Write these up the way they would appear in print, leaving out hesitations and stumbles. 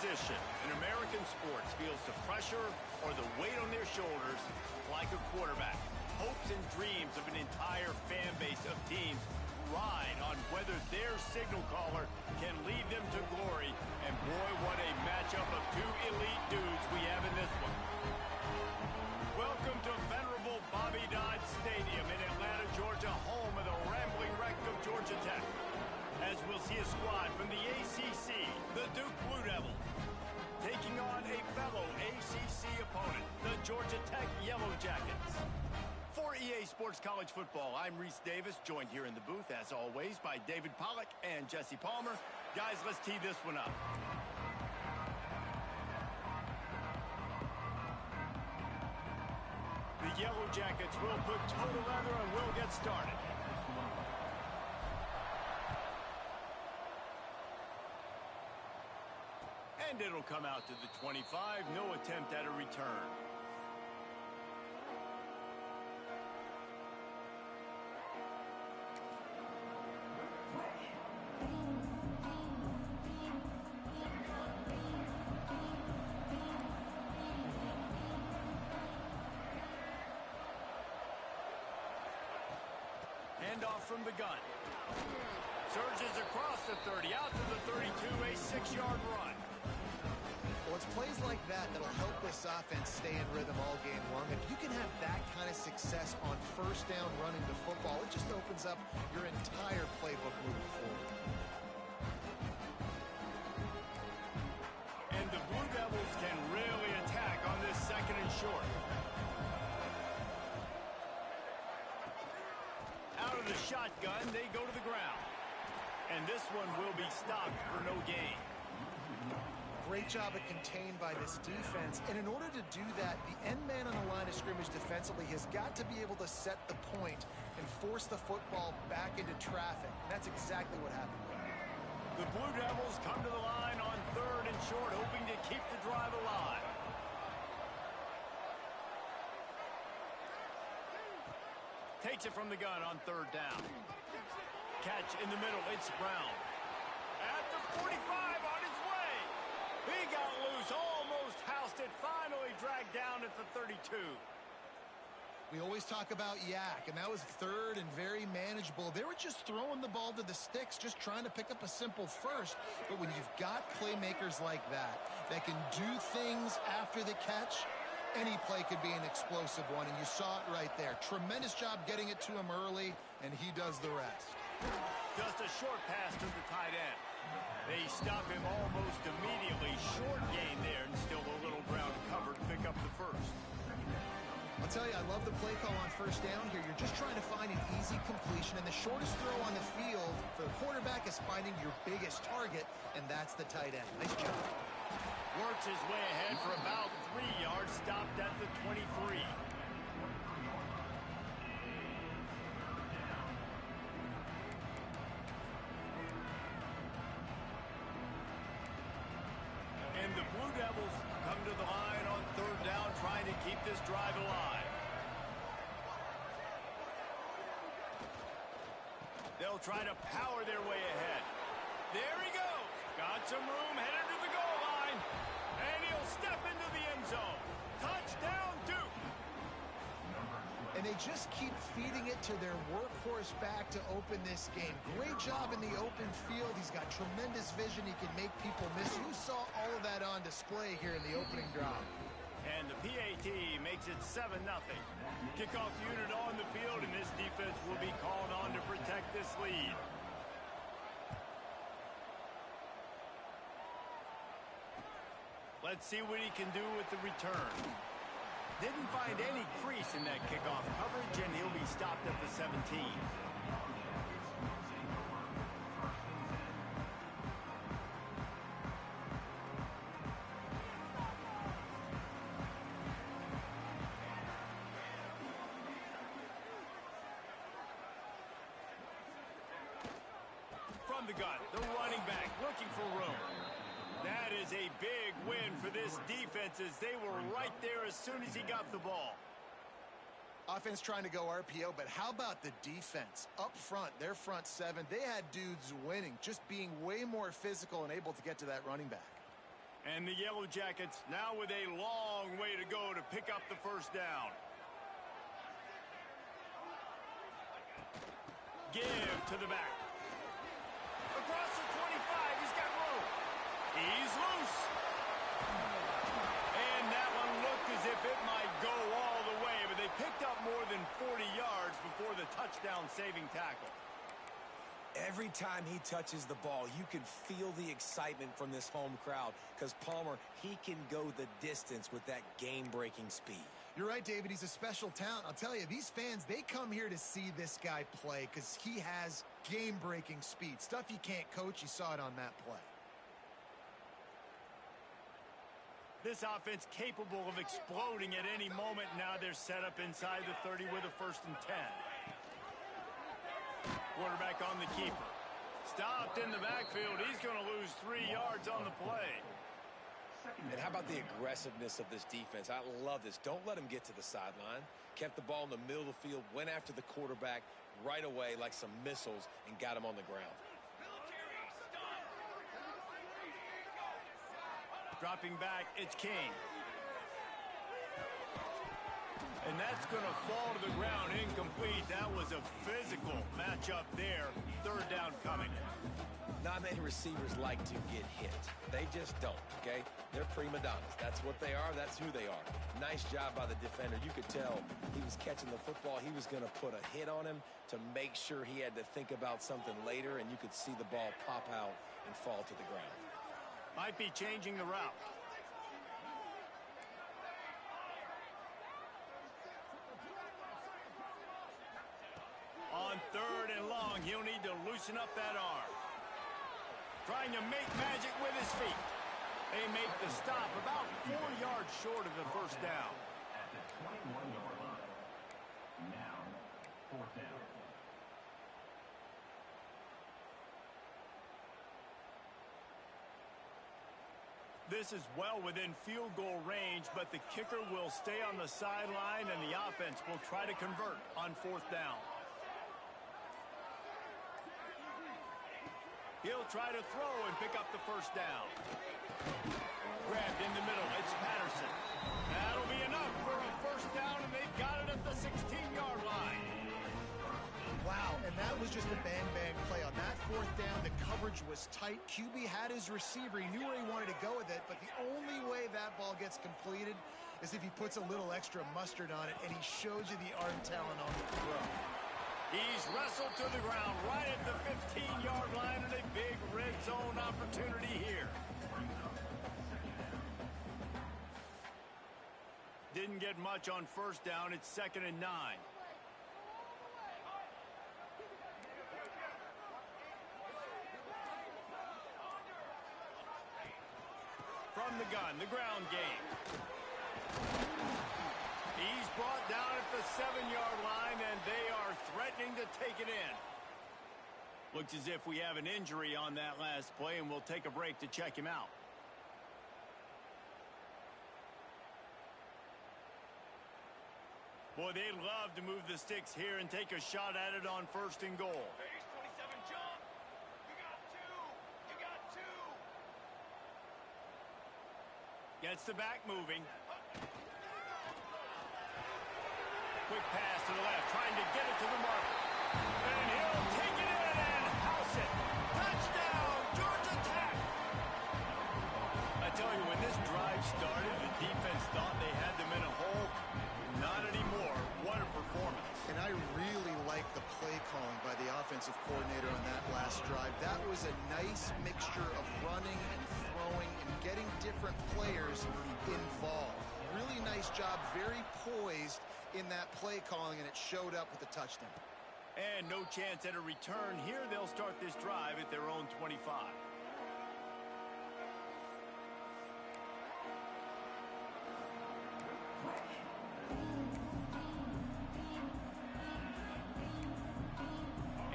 position in American sports feels the pressure or the weight on their shoulders like a quarterback. Hopes and dreams of an entire fan base of teams ride on whether their signal caller can lead them to glory. And boy, what a matchup of two elite dudes we have in this one. Welcome to venerable Bobby Dodd Stadium in Atlanta, Georgia, home of the rambling wreck of Georgia Tech. As we'll see a squad from the ACC, the Duke Blue Devils, taking on a fellow ACC opponent, the Georgia Tech Yellow Jackets. For EA Sports College Football, I'm Reese Davis, joined here in the booth, as always, by David Pollack and Jesse Palmer. Guys, let's tee this one up. The Yellow Jackets will put total leather and will get started. And it'll come out to the 25. No attempt at a return. Handoff from the gun. Surges across the 30, out to the 32, a 6-yard run. Well, it's plays like that that'll help this offense stay in rhythm all game long. If you can have that kind of success on first down running the football, it just opens up your entire playbook moving forward. And the Blue Devils can really attack on this second and short. Out of the shotgun, they go to the ground. And this one will be stopped for no gain. Great job of contained by this defense. And in order to do that, the end man on the line of scrimmage defensively has got to be able to set the point and force the football back into traffic. And that's exactly what happened. The Blue Devils come to the line on third and short, hoping to keep the drive alive. Takes it from the gun on third down. Catch in the middle, it's Brown. At the 45, on his way. He got loose, almost housed it, finally dragged down at the 32. We always talk about yak, and that was third and very manageable. They were just throwing the ball to the sticks, just trying to pick up a simple first. But when you've got playmakers like that can do things after the catch, any play could be an explosive one, and you saw it right there. Tremendous job getting it to him early, and he does the rest. Just a short pass to the tight end. They stop him almost immediately. Short gain there, and still a little ground covered. Pick up the first. I'll tell you, I love the play call on first down here. You're just trying to find an easy completion, and the shortest throw on the field for the quarterback is finding your biggest target, and that's the tight end. Nice job. Works his way ahead for about 3 yards, stopped at the 23. And the Blue Devils come to the line on third down, trying to keep this drive alive. They'll try to power their way ahead. There he goes. Got some room, headed to the goal line. And he'll step into the end zone. Touchdown, Duke. And they just keep feeding it to their workhorse back to open this game. Great job in the open field. He's got tremendous vision. He can make people miss. You saw all of that on display here in the opening drive. And the PAT makes it 7-0. Kickoff unit on the field, and this defense will be called on to protect this lead. Let's see what he can do with the return. Didn't find any crease in that kickoff coverage, and he'll be stopped at the 17. From the gun, the running back looking for room. That is a big win for this defense, as they were right there as soon as he got the ball. Offense trying to go RPO, but how about the defense? Up front, their front seven, they had dudes winning, just being way more physical and able to get to that running back. And the Yellow Jackets now with a long way to go to pick up the first down. Give to the back. Across the 25, he's got room. He's loose. And that one looked as if it might go all the way, but they picked up more than 40 yards before the touchdown-saving tackle. Every time he touches the ball, you can feel the excitement from this home crowd because Palmer, he can go the distance with that game-breaking speed. You're right, David. He's a special talent. I'll tell you, these fans, they come here to see this guy play because he has game-breaking speed. Stuff you can't coach. You saw it on that play. This offense capable of exploding at any moment. Now they're set up inside the 30 with a 1st and 10. Quarterback on the keeper. Stopped in the backfield. He's going to lose 3 yards on the play. And how about the aggressiveness of this defense? I love this. Don't let him get to the sideline. Kept the ball in the middle of the field, went after the quarterback right away like some missiles and got him on the ground. Dropping back, it's King. And that's going to fall to the ground incomplete. That was a physical matchup there. 3rd down coming. Not many receivers like to get hit. They just don't, okay? They're prima donnas. That's what they are. That's who they are. Nice job by the defender. You could tell he was catching the football. He was going to put a hit on him to make sure he had to think about something later, and you could see the ball pop out and fall to the ground. Might be changing the route. On 3rd and long, he'll need to loosen up that arm. Trying to make magic with his feet. They make the stop about 4 yards short of the 1st down. At the 21-yard line. Now, 4th down. This is well within field goal range, but the kicker will stay on the sideline, and the offense will try to convert on 4th down. He'll try to throw and pick up the 1st down. Grabbed in the middle. It's Patterson. That'll be enough for a 1st down, and they've got it at the 16-yard line. Wow, and that was just a bang-bang play. On that 4th down, the coverage was tight. QB had his receiver. He knew where he wanted to go with it, but the only way that ball gets completed is if he puts a little extra mustard on it, and he shows you the arm talent on the throw. He's wrestled to the ground right at the 15-yard line, and a big red zone opportunity here. Didn't get much on 1st down. It's 2nd and 9. From the gun, the ground game. He's brought down at the 7-yard line, and they are threatening to take it in. Looks as if we have an injury on that last play, and we'll take a break to check him out. Boy, they'd love to move the sticks here and take a shot at it on 1st and goal. Phase 27 jump. You got 2. You got 2. Gets the back moving. Quick pass to the left, trying to get it to the marker. And he'll take it in and house it. Touchdown, Georgia Tech. I tell you, when this drive started, the defense thought they had them in a hole. Not anymore. What a performance. And I really like the play calling by the offensive coordinator on that last drive. That was a nice mixture of running and throwing and getting different players involved. Really nice job, very poised in that play calling, and it showed up with a touchdown. And no chance at a return here. They'll start this drive at their own 25.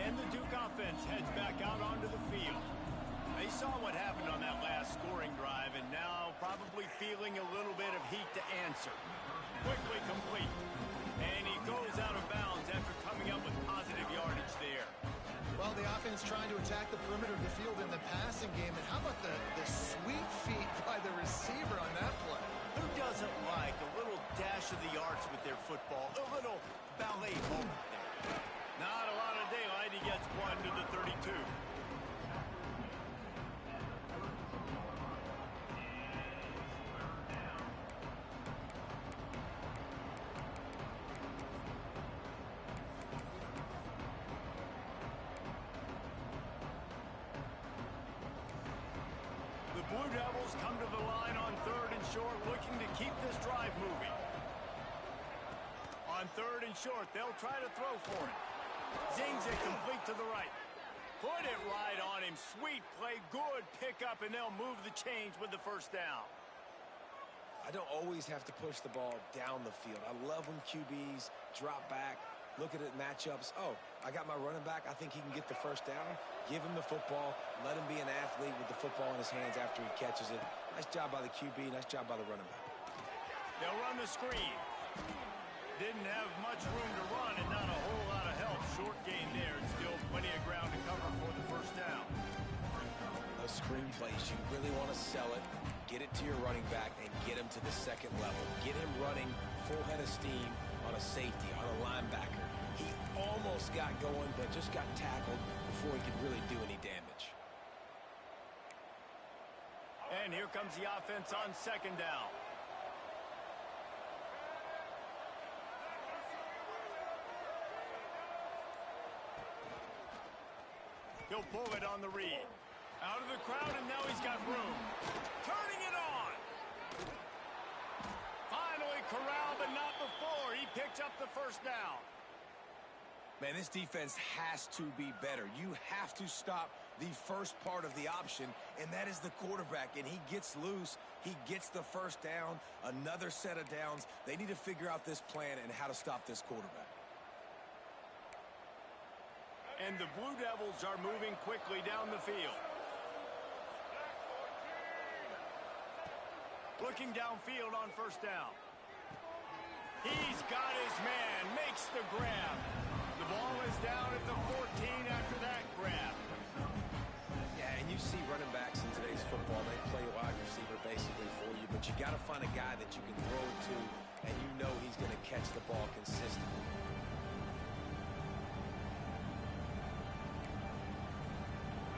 And the Duke offense heads back out onto the field. They saw what happened on that last scoring drive, and now probably feeling a little bit of heat to answer. Quickly complete. And he goes out of bounds after coming up with positive yardage there. Well, the offense trying to attack the perimeter of the field in the passing game. And how about the sweet feet by the receiver on that play? Who doesn't like a little dash of the arts with their football? A little ballet moment there. Not a lot of daylight. He gets one to the 32. The Blue Devils come to the line on 3rd and short, looking to keep this drive moving. On 3rd and short, they'll try to throw for it. Zings it complete to the right. Put it right on him. Sweet play, good pickup, and they'll move the chains with the first down. I don't always have to push the ball down the field. I love when QBs drop back, look at it matchups. Oh, I got my running back. I think he can get the first down. Give him the football. Let him be an athlete with the football in his hands after he catches it. Nice job by the QB. Nice job by the running back. They'll run the screen. Didn't have much room to run and not a whole lot of help. Short gain there and still plenty of ground to cover for the first down. Those screen plays, you really want to sell it, get it to your running back, and get him to the second level. Get him running full head of steam on a safety, on a linebacker. He almost got going, but just got tackled before he could really do any damage. And here comes the offense on 2nd down. He'll pull it on the read. Out of the crowd, and now he's got room. Turning it on. Finally corralled, but not before. He picked up the first down. Man, this defense has to be better. You have to stop the first part of the option, and that is the quarterback. And he gets loose. He gets the first down, another set of downs. They need to figure out this plan and how to stop this quarterback. And the Blue Devils are moving quickly down the field. Looking downfield on first down. He's got his man, makes the grab. The ball is down at the 14 after that grab. Yeah, and you see running backs in today's football, they play wide receiver basically for you, but you got to find a guy that you can throw it to, and you know he's going to catch the ball consistently.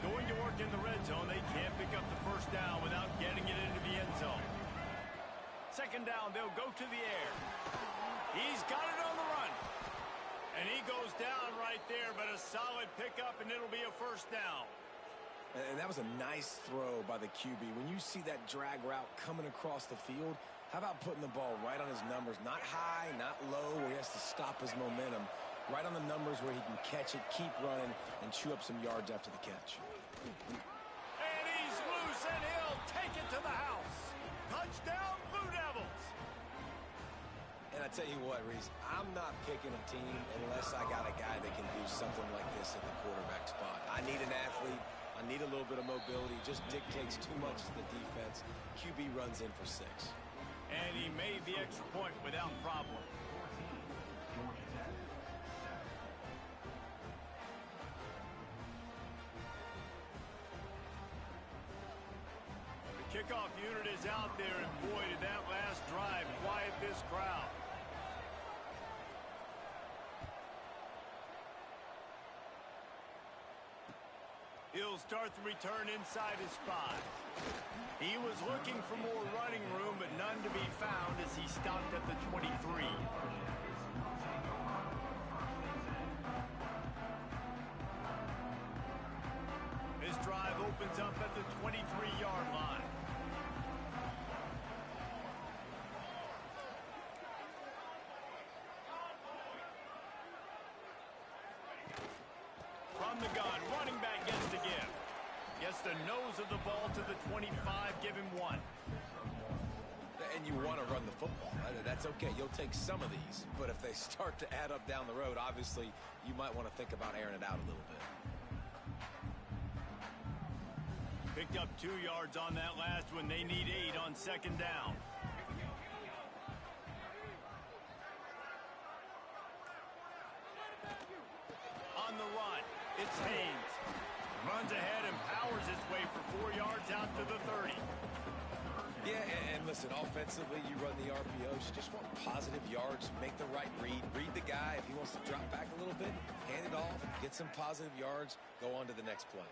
Going to work in the red zone, they can't pick up the first down without getting it into the end zone. 2nd down, they'll go to the air. He's got it on the run. And he goes down right there, but a solid pickup, and it'll be a first down. And that was a nice throw by the QB. When you see that drag route coming across the field, how about putting the ball right on his numbers? Not high, not low, where he has to stop his momentum. Right on the numbers where he can catch it, keep running, and chew up some yards after the catch. And he's loose, and he'll take it to the house. Touchdown, Blue Devils. And I tell you what, Reese, I'm not picking a team unless I got a guy that can do something like this at the quarterback spot. I need an athlete. I need a little bit of mobility. It just dictates too much to the defense. QB runs in for 6. And he made the extra point without problem. The kickoff unit is out there, and boy, did that last drive quiet this crowd. He'll start the return inside his 5. He was looking for more running room, but none to be found as he stopped at the 23. This drive opens up at the 23-yard line. From the gun, running back gets the give. Gets the nose of the ball to the 25, give him 1. And you want to run the football. That's okay. You'll take some of these. But if they start to add up down the road, obviously, you might want to think about airing it out a little bit. Picked up 2 yards on that last one. They need 8 on 2nd down. On the run, it's Haynes. Runs ahead and powers his way for 4 yards out to the 30. Yeah, and listen, offensively, you run the RPOs. You just want positive yards, make the right read. Read the guy. If he wants to drop back a little bit, hand it off, get some positive yards, go on to the next play.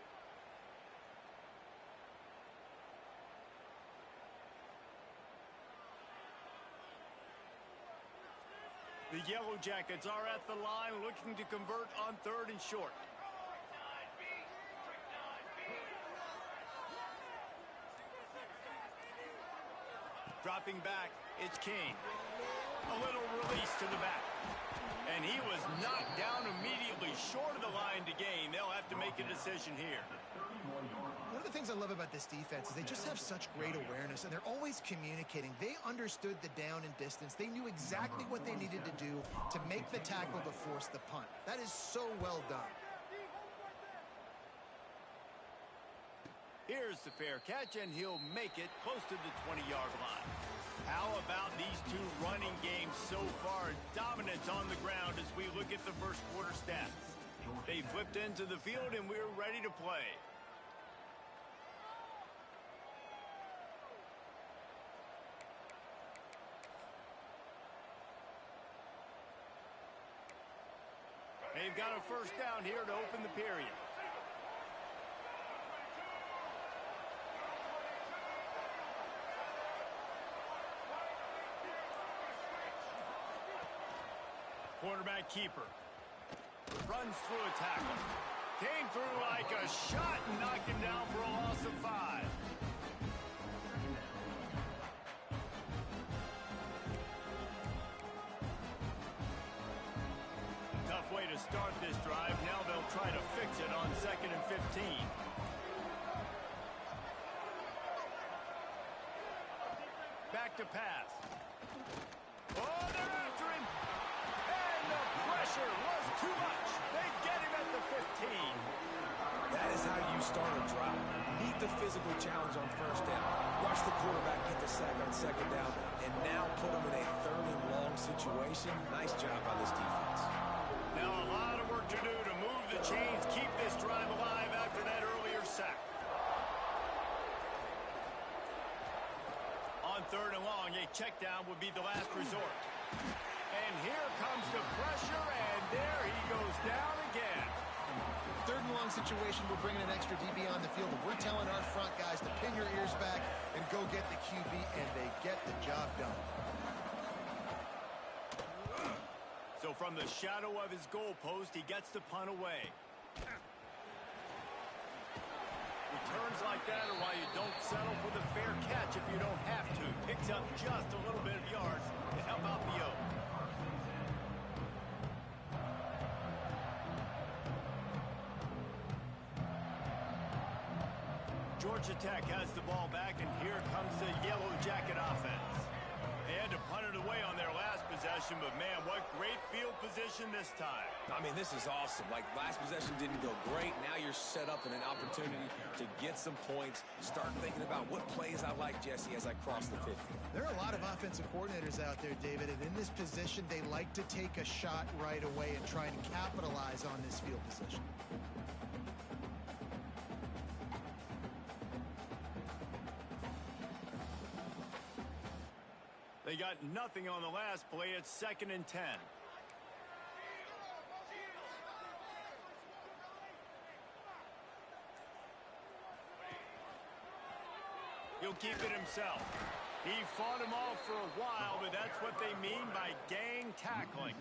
The Yellow Jackets are at the line looking to convert on 3rd and short. Dropping back, it's King. A little release to the back. And he was knocked down immediately short of the line to gain. They'll have to make a decision here. One of the things I love about this defense is they just have such great awareness, and they're always communicating. They understood the down and distance. They knew exactly what they needed to do to make the tackle to force the punt. That is so well done. Here's the fair catch, and he'll make it close to the 20-yard line. How about these two running games so far? Dominance on the ground as we look at the first quarter stats. They flipped into the field, and we're ready to play. They've got a first down here to open the period. Quarterback keeper. Runs through a tackle. Came through like a shot and knocked him down for a loss of 5. Tough way to start this drive. Now they'll try to fix it on 2nd and 15. Back to pass. Oh, they're after him. And the pressure was too much. They get him at the 15. That is how you start a drive. Meet the physical challenge on 1st down. Rush the quarterback, get the sack on 2nd down, and now put him in a 3rd and long situation. Nice job by this defense. Now a lot of work to do to move the chains, keep this drive alive after that earlier sack. On 3rd and long, a check down would be the last resort. And here comes the pressure, and there he goes down again. 3rd and long situation, we're bringing an extra DB on the field, and we're telling our front guys to pin your ears back and go get the QB, and they get the job done. So from the shadow of his goalpost, he gets the punt away. Returns like that are why you don't settle for the fair catch if you don't have to. Picks up just a little bit of yards to help out the Oaks. Georgia Tech has the ball back, and here comes the Yellow Jacket offense. They had to punt it away on their last possession, but man, what great field position this time. I mean, this is awesome. Like, last possession didn't go great. Now you're set up in an opportunity to get some points. Start thinking about what plays I like, Jesse, as I cross the 50. There are a lot of offensive coordinators out there, David, and in this position, they like to take a shot right away and try and capitalize on this field position. They got nothing on the last play. It's 2nd and 10. He'll keep it himself. He fought him off for a while, but that's what they mean by gang tackling.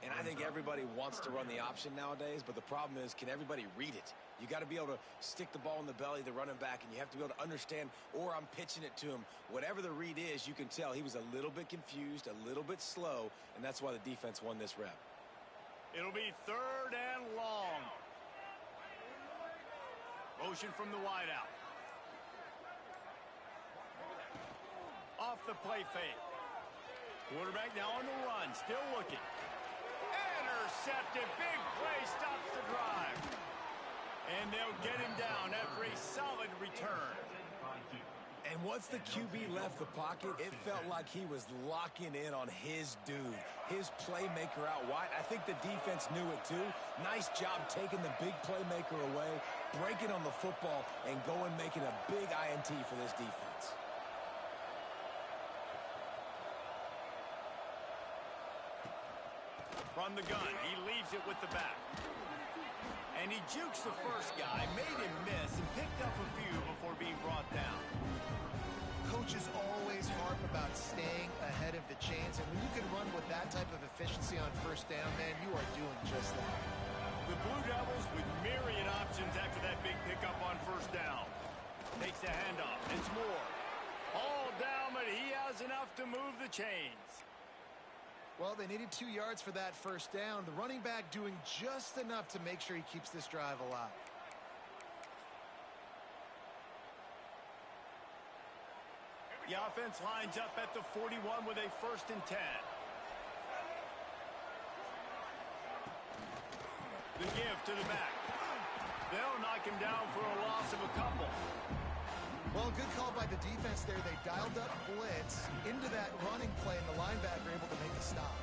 And I think everybody wants to run the option nowadays, but the problem is, can everybody read it? You got to be able to stick the ball in the belly of the running back, and you have to be able to understand, or I'm pitching it to him. Whatever the read is, you can tell he was a little bit confused, a little bit slow, and that's why the defense won this rep. It'll be 3rd and long. Motion from the wideout. Off the play fake. Quarterback now on the run, still looking. Intercepted, big play, stops the drive. And they'll get him down after a solid return. And once the QB left the pocket, it felt like he was locking in on his dude, his playmaker out wide. I think the defense knew it too. Nice job taking the big playmaker away, breaking on the football, and going making a big INT for this defense. From the gun, he leaves it with the back. And he jukes the first guy, made him miss, and picked up a few before being brought down. Coaches always harp about staying ahead of the chains, and when you can run with that type of efficiency on first down, man, you are doing just that. The Blue Devils with myriad options after that big pickup on first down. Takes the handoff. It's Moore. All down, but he has enough to move the chains. Well, they needed 2 yards for that first down. The running back doing just enough to make sure he keeps this drive alive. The offense lines up at the 41 with a 1st and 10. The give to the back. They'll knock him down for a loss of a couple. Well, good call by the defense there. They dialed up blitz into that running play, and the linebacker able to make a stop.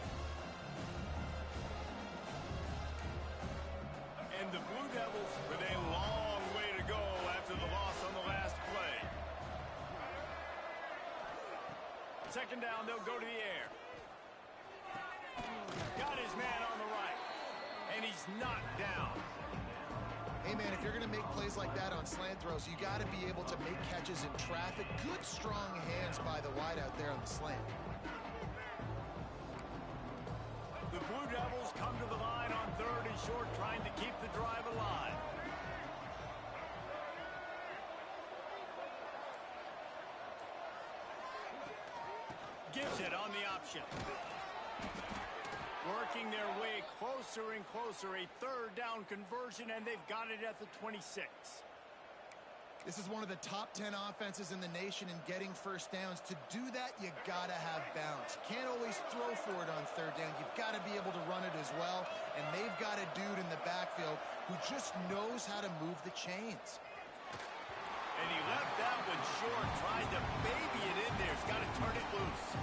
And the Blue Devils with a long way to go after the loss on the last play. 2nd down, they'll go to the air. Got his man on the right. And he's knocked down. Hey, man, if you're going to make plays like that on slant throws, you got to be able to make catches in traffic. Good, strong hands by the wideout there on the slant. The Blue Devils come to the line on 3rd and short, trying to keep the drive alive. Gives it on the option. Working their way closer and closer. A 3rd down conversion, and they've got it at the 26. This is one of the top 10 offenses in the nation in getting first downs. To do that, you got to have balance. You can't always throw for it on 3rd down. You've got to be able to run it as well. And they've got a dude in the backfield who just knows how to move the chains. And he left that one short, tried to baby it in there. He's got to turn it loose.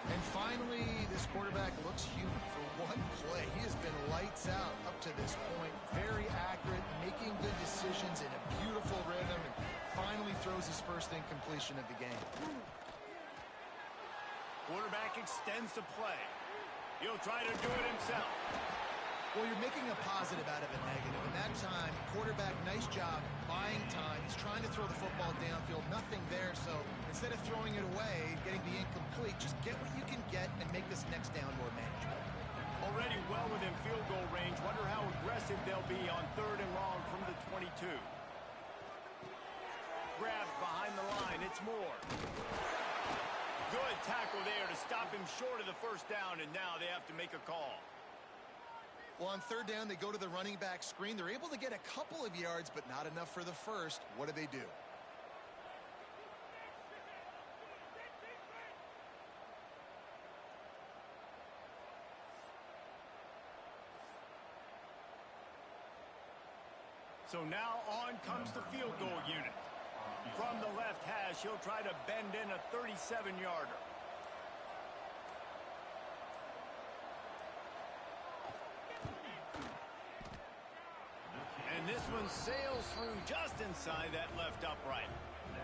And finally, this quarterback looks human for one play. He has been lights out up to this point. Very accurate, making good decisions in a beautiful rhythm, and finally throws his first incompletion of the game. Quarterback extends the play. He'll try to do it himself. Well, you're making a positive out of a negative. And that time, quarterback, nice job buying time. He's trying to throw the football downfield. Nothing there. So instead of throwing it away, getting the incomplete, just get what you can get and make this next down more manageable. Already well within field goal range. Wonder how aggressive they'll be on 3rd and long from the 22. Grabbed behind the line. It's Moore. Good tackle there to stop him short of the first down, and now they have to make a call. Well, on 3rd down, they go to the running back screen. They're able to get a couple of yards, but not enough for the first. What do? So now on comes the field goal unit. From the left hash, he'll try to bend in a 37-yarder. And this one sails through just inside that left upright.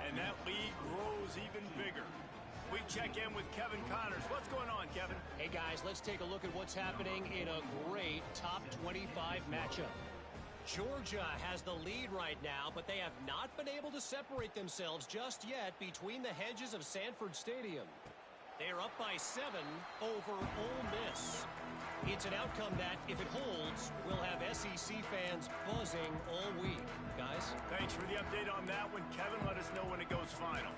And that lead grows even bigger. We check in with Kevin Connors. What's going on, Kevin? Hey, guys, let's take a look at what's happening in a great top 25 matchup. Georgia has the lead right now, but they have not been able to separate themselves just yet between the hedges of Sanford Stadium. They are up by 7 over Ole Miss. It's an outcome that, if it holds, will have SEC fans buzzing all week. Guys? Thanks for the update on that one, Kevin. Let us know when it goes final.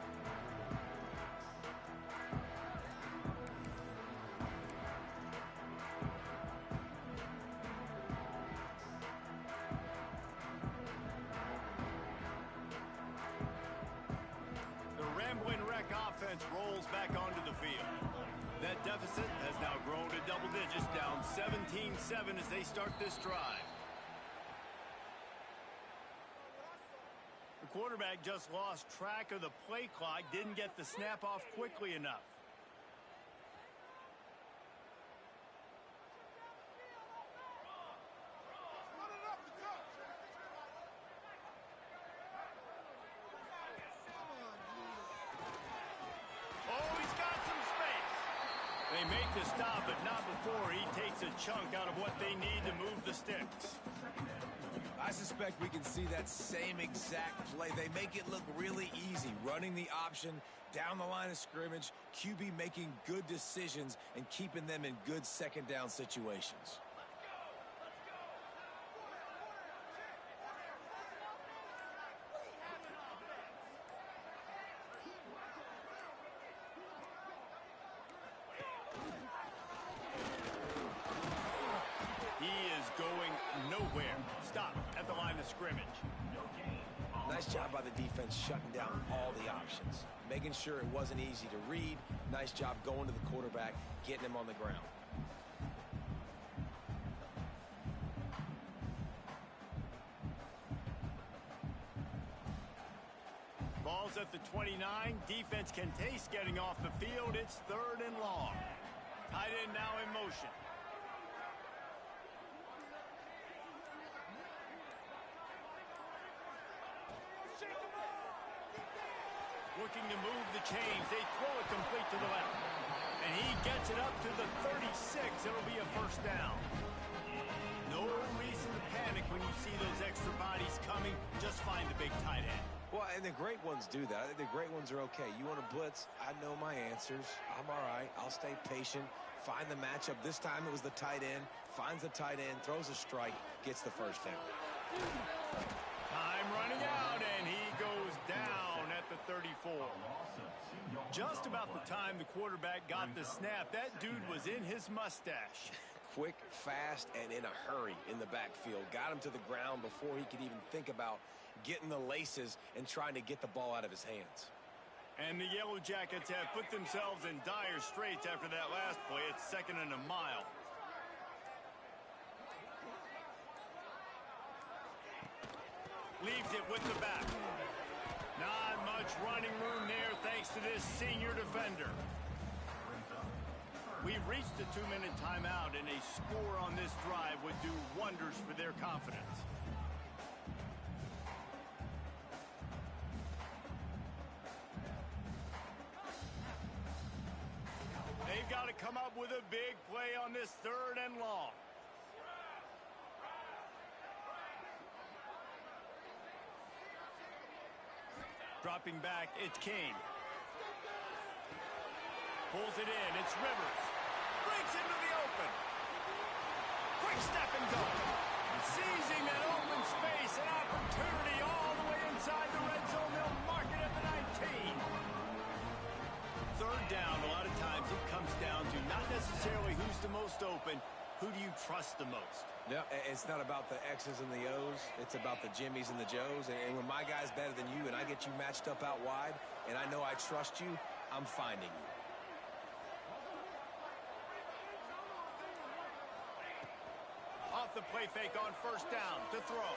The Ramblin' Wreck offense rolls back onto the field. That deficit has now grown to double digits, down 17-7 as they start this drive. The quarterback just lost track of the play clock, didn't get the snap off quickly enough. Oh, he's got some space. They make the stop, but not before he takes a chunk out of what they need to move the sticks. I suspect we can see that same exact play. They make it look really easy, running the option down the line of scrimmage, QB making good decisions and keeping them in good second down situations. Nowhere. Stop at the line of scrimmage. Nice job by the defense shutting down all the options. Making sure it wasn't easy to read. Nice job going to the quarterback, getting him on the ground. Ball's at the 29. Defense can taste getting off the field. It's 3rd and long. Tight end now in motion. Looking to move the chains. They throw it complete to the left. And he gets it up to the 36. It'll be a first down. No reason to panic when you see those extra bodies coming. Just find the big tight end. Well, and the great ones do that. I think the great ones are okay. You want to blitz? I know my answers. I'm all right. I'll stay patient. Find the matchup. This time it was the tight end. Finds the tight end, throws a strike, gets the first down. Time running out, and he goes down at the 34. Just about the time the quarterback got the snap, that dude was in his mustache. Quick, fast, and in a hurry in the backfield. Got him to the ground before he could even think about getting the laces and trying to get the ball out of his hands. And the Yellow Jackets have put themselves in dire straits after that last play. It's 2nd and a mile. Leaves it with the back. Not much running room there thanks to this senior defender. We've reached the 2-minute timeout, and a score on this drive would do wonders for their confidence. They've got to come up with a big play on this 3rd and long. Dropping back, it's Kane. Pulls it in, it's Rivers. Breaks into the open. Quick step and go. Seizing that open space, an opportunity all the way inside the red zone. They'll mark it at the 19. 3rd down, a lot of times it comes down to not necessarily who's the most open, who do you trust the most? No, it's not about the X's and the O's. It's about the Jimmies and the Joes. And when my guy's better than you and I get you matched up out wide and I know I trust you, I'm finding you. Off the play fake on 1st down to throw.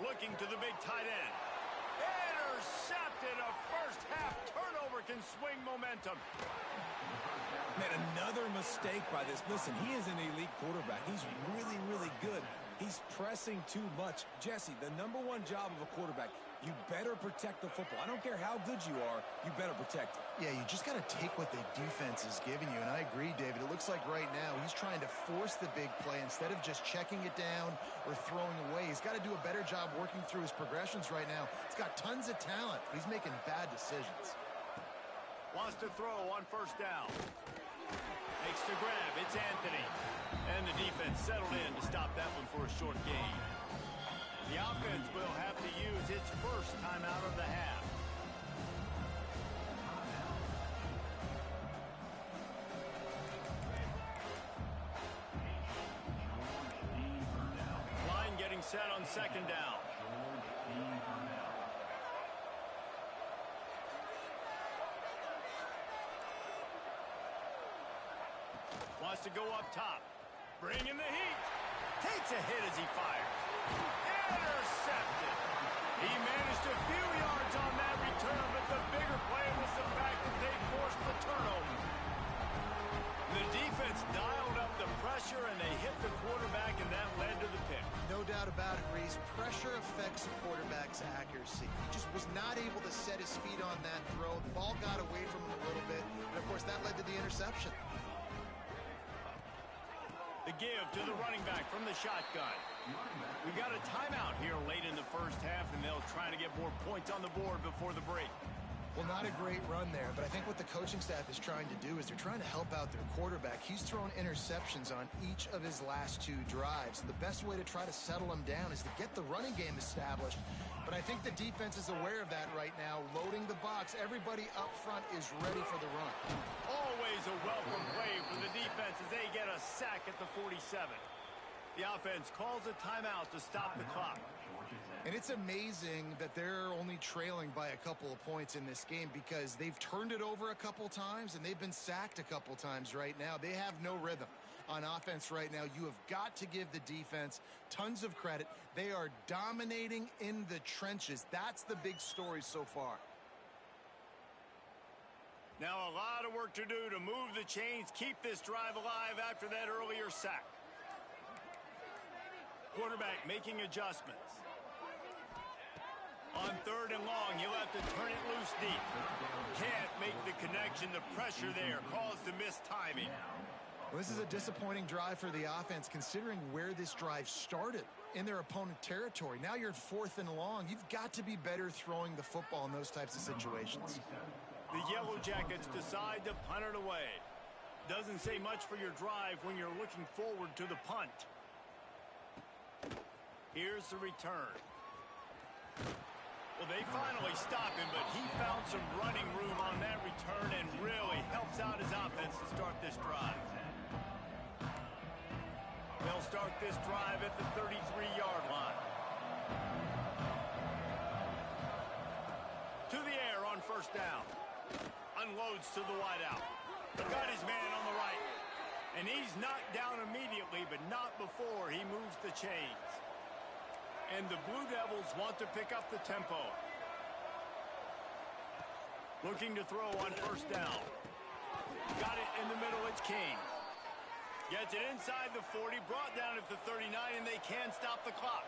Looking to the big tight end. Intercepted. A first-half turnover can swing momentum. Man, another mistake by this. Listen, he is an elite quarterback. He's really, really good. He's pressing too much. Jesse, the #1 job of a quarterback, you better protect the football. I don't care how good you are, you better protect it. Yeah, you just got to take what the defense is giving you. And I agree, David. It looks like right now he's trying to force the big play instead of just checking it down or throwing away. He's got to do a better job working through his progressions right now. He's got tons of talent, but he's making bad decisions. Wants to throw on 1st down. Makes the grab. It's Anthony. And the defense settled in to stop that one for a short gain. The offense will have to use its first timeout of the half. Line getting set on 2nd down. Wants to go up top. Bringing the heat. Takes a hit as he fires. Intercepted. He managed a few yards on that return, but the bigger play was the fact that they forced the turnover. The defense dialed up the pressure, and they hit the quarterback, and that led to the pick. No doubt about it, Reese. Pressure affects the quarterback's accuracy. He just was not able to set his feet on that throw. The ball got away from him a little bit, and, of course, that led to the interception. The give to the running back from the shotgun. We got a timeout here late in the first half, and they'll try to get more points on the board before the break. Well, not a great run there, but I think what the coaching staff is trying to do is they're trying to help out their quarterback. He's thrown interceptions on each of his last 2 drives. The best way to try to settle him down is to get the running game established. But I think the defense is aware of that right now, loading the box. Everybody up front is ready for the run. Always a welcome play for the defense as they get a sack at the 47. The offense calls a timeout to stop the clock. And it's amazing that they're only trailing by a couple of points in this game because they've turned it over a couple times and they've been sacked a couple times right now. They have no rhythm on offense right now. You have got to give the defense tons of credit. They are dominating in the trenches. That's the big story so far. Now a lot of work to do to move the chains, keep this drive alive after that earlier sack. Quarterback making adjustments. On 3rd and long, he'll have to turn it loose deep. Can't make the connection. The pressure there caused the missed timing. Well, this is a disappointing drive for the offense considering where this drive started in their opponent territory. Now you're at 4th and long. You've got to be better throwing the football in those types of situations. The Yellow Jackets decide to punt it away. Doesn't say much for your drive when you're looking forward to the punt. Here's the return. Well, they finally stop him, but he found some running room on that return and really helps out his offense to start this drive. They'll start this drive at the 33-yard line. To the air on 1st down. Unloads to the wideout. Got his man on the right. And he's knocked down immediately, but not before he moves the chains. And the Blue Devils want to pick up the tempo. Looking to throw on 1st down. Got it in the middle, it's King. Gets it inside the 40, brought down at the 39, and they can't stop the clock.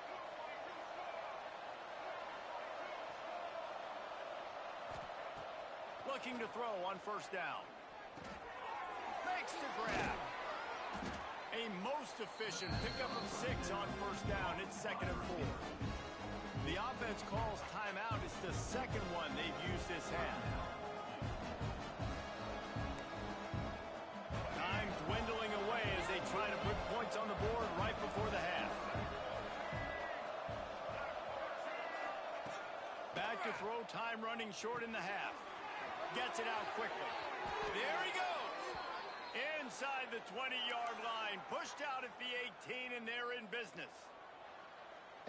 Looking to throw on 1st down. Makes the grab. A most efficient pickup of 6 on 1st down. It's 2nd and 4. The offense calls timeout. It's the second one they've used this half. Time dwindling away as they try to put points on the board right before the half. Back to throw, time running short in the half. Gets it out quickly. There he goes. Inside the 20-yard line, pushed out at the 18, and they're in business.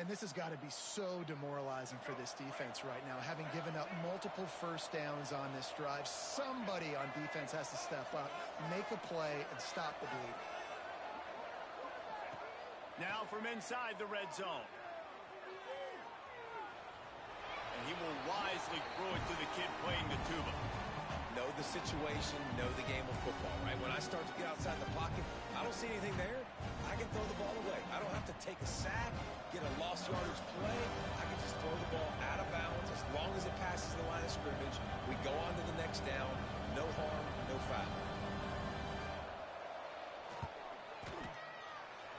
And this has got to be so demoralizing for this defense right now, having given up multiple 1st downs on this drive. Somebody on defense has to step up, make a play, and stop the bleed. Now from inside the red zone. And he will wisely throw it to the kid playing the tuba. Know the situation, know the game of football, right? When I start to get outside the pocket, I don't see anything there. I can throw the ball away. I don't have to take a sack, get a lost yardage play. I can just throw the ball out of bounds. As long as it passes the line of scrimmage, we go on to the next down. No harm, no foul.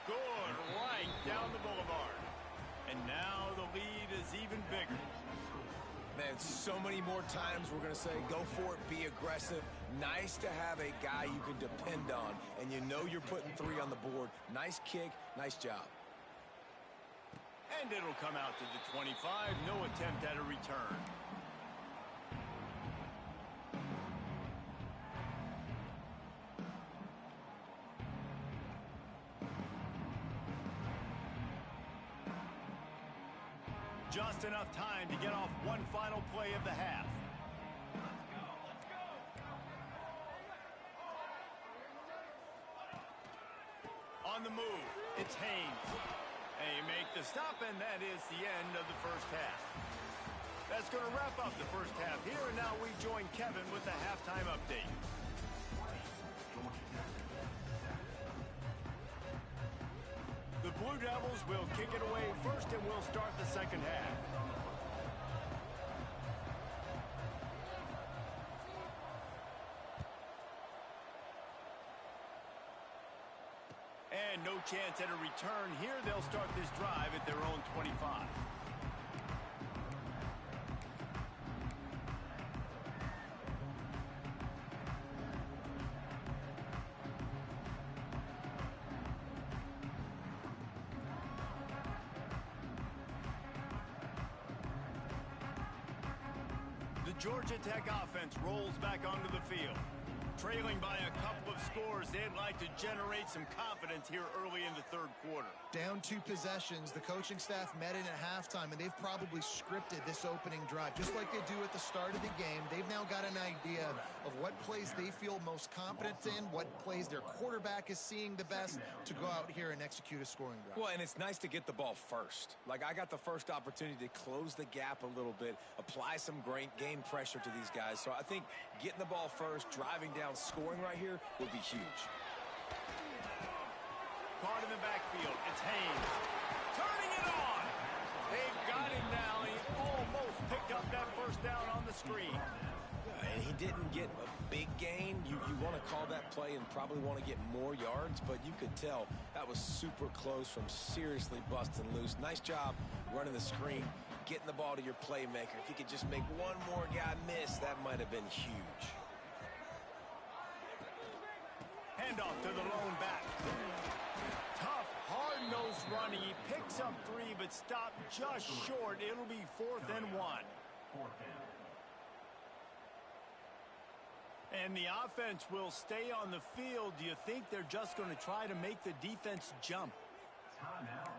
Good, right down the boulevard. And now the lead is even bigger. Man, so many more times we're going to say, go for it, be aggressive. Nice to have a guy you can depend on, and you know you're putting 3 on the board. Nice kick, nice job. And it'll come out to the 25. No attempt at a return. Just enough time to get off one final play of the half. On the move, it's Haynes. They make the stop, and that is the end of the first half. That's going to wrap up the first half here, and now we join Kevin with the halftime update. The Blue Devils will kick it away first, and we'll start the second half. And no chance at a return here. They'll start this drive at their own 25. The Georgia Tech offense rolls back onto the field. Trailing by a couple of scores, they'd like to generate some confidence here early in the third quarter. Down 2 possessions, the coaching staff met in at halftime, and they've probably scripted this opening drive. Just like they do at the start of the game, they've now got an idea of what plays they feel most confident in, what plays their quarterback is seeing the best to go out here and execute a scoring drive. Well, and it's nice to get the ball first. Like, I got the first opportunity to close the gap a little bit, apply some great game pressure to these guys. So I think getting the ball first, driving down, scoring right here would be huge. Caught in the backfield. It's Haynes. Turning it on. They've got him now. He almost picked up that first down on the screen. And he didn't get a big gain. You want to call that play and probably want to get more yards, but you could tell that was super close from seriously busting loose. Nice job running the screen, getting the ball to your playmaker. If he could just make one more guy miss, that might have been huge. Handoff to the lone back. Tough, hard-nosed running. He picks up 3, but stopped just short. It'll be 4th and 1. And the offense will stay on the field. Do you think they're just going to try to make the defense jump? Timeout.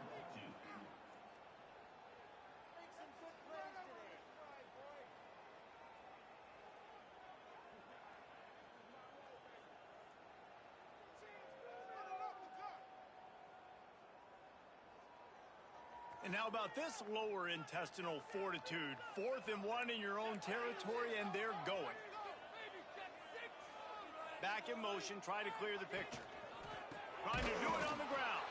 And how about this lower intestinal fortitude? 4th and 1 in your own territory, and they're going. Back in motion, try to clear the picture. Trying to do it on the ground.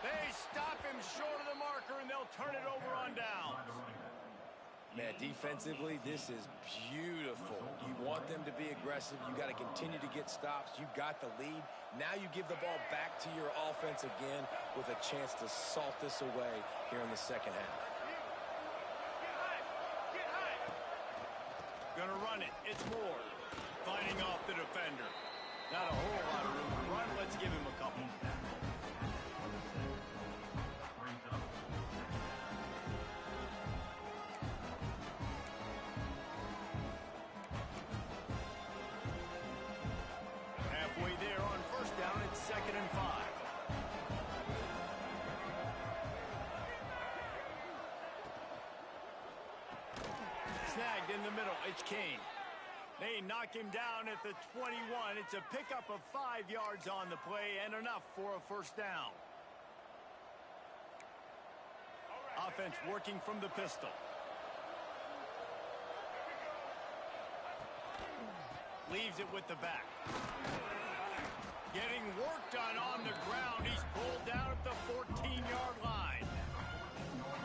They stop him short of the marker, and they'll turn it over on downs. Man, defensively, this is beautiful. You want them to be aggressive. You got to continue to get stops. You got the lead. Now you give the ball back to your offense again with a chance to salt this away here in the second half. Gonna run it. It's Moore. Fighting off the defender. Not a whole lot of room to run. Let's give him a couple. Halfway there on first down, it's 2nd and 5. Snagged in the middle, it's Kane. They knock him down at the 21. It's a pickup of 5 yards on the play and enough for a first down. Offense working from the pistol. Leaves it with the back. Getting work done on the ground. He's pulled down at the 14-yard line.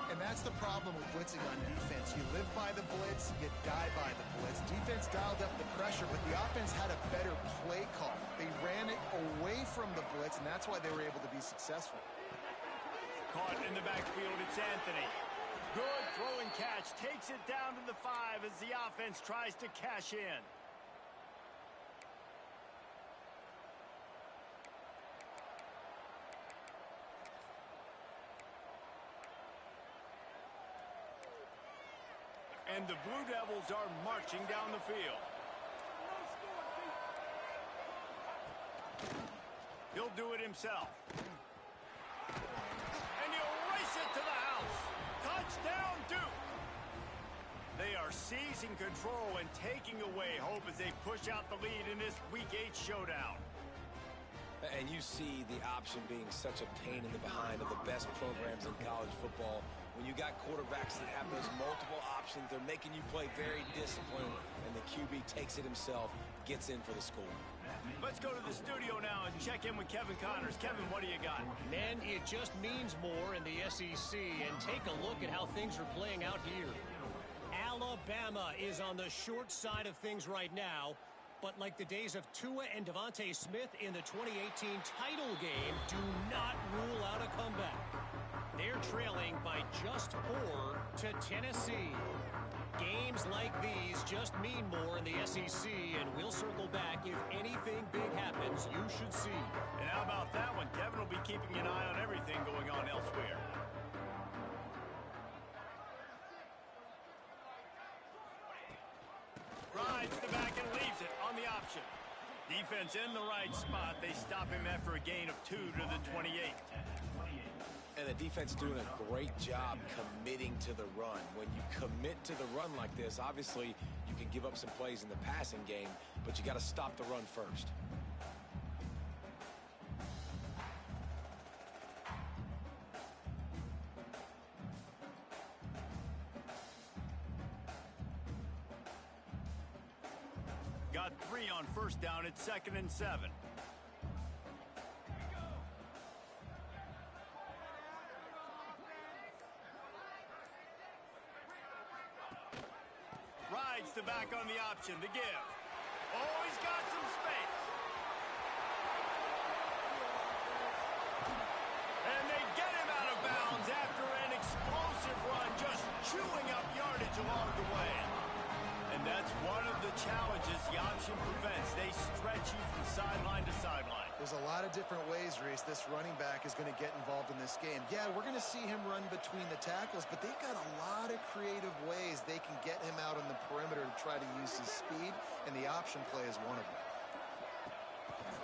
And that's the problem with blitzing on defense. You live by the blitz, you die by the blitz. Defense dialed up the pressure, but the offense had a better play call. They ran it away from the blitz, and that's why they were able to be successful. Caught in the backfield, it's Anthony. Good throw and catch. Takes it down to the 5 as the offense tries to cash in. And the Blue Devils are marching down the field. He'll do it himself. And he'll race it to the house. Touchdown, Duke. They are seizing control and taking away hope as they push out the lead in this Week 8 showdown. And you see the option being such a pain in the behind of the best programs in college football. When you got quarterbacks that have those multiple options, they're making you play very disciplined, and the QB takes it himself, gets in for the score. Let's go to the studio now and check in with Kevin Connors. Kevin, what do you got? Man, it just means more in the SEC, and take a look at how things are playing out here. Alabama is on the short side of things right now. But like the days of Tua and Devontae Smith in the 2018 title game, do not rule out a comeback. They're trailing by just 4 to Tennessee. Games like these just mean more in the SEC, and we'll circle back if anything big happens you should see. And how about that one? Kevin will be keeping an eye on everything going on elsewhere. Rides the back and leaves it on the option. Defense in the right spot. They stop him after a gain of 2 to the 28. And the defense doing a great job committing to the run. When you commit to the run like this, obviously you can give up some plays in the passing game, but you got to stop the run first. Got 3 on first down. It's 2nd and 7. Rides the back on the option. The give. Oh, he's got some space. And they get him out of bounds after an explosive run, just chewing up yardage along the way. And that's one of the challenges the option prevents. They stretch you from sideline to sideline. There's a lot of different ways, Reese, this running back is going to get involved in this game. Yeah, we're going to see him run between the tackles, but they've got a lot of creative ways they can get him out on the perimeter to try to use his speed, and the option play is one of them.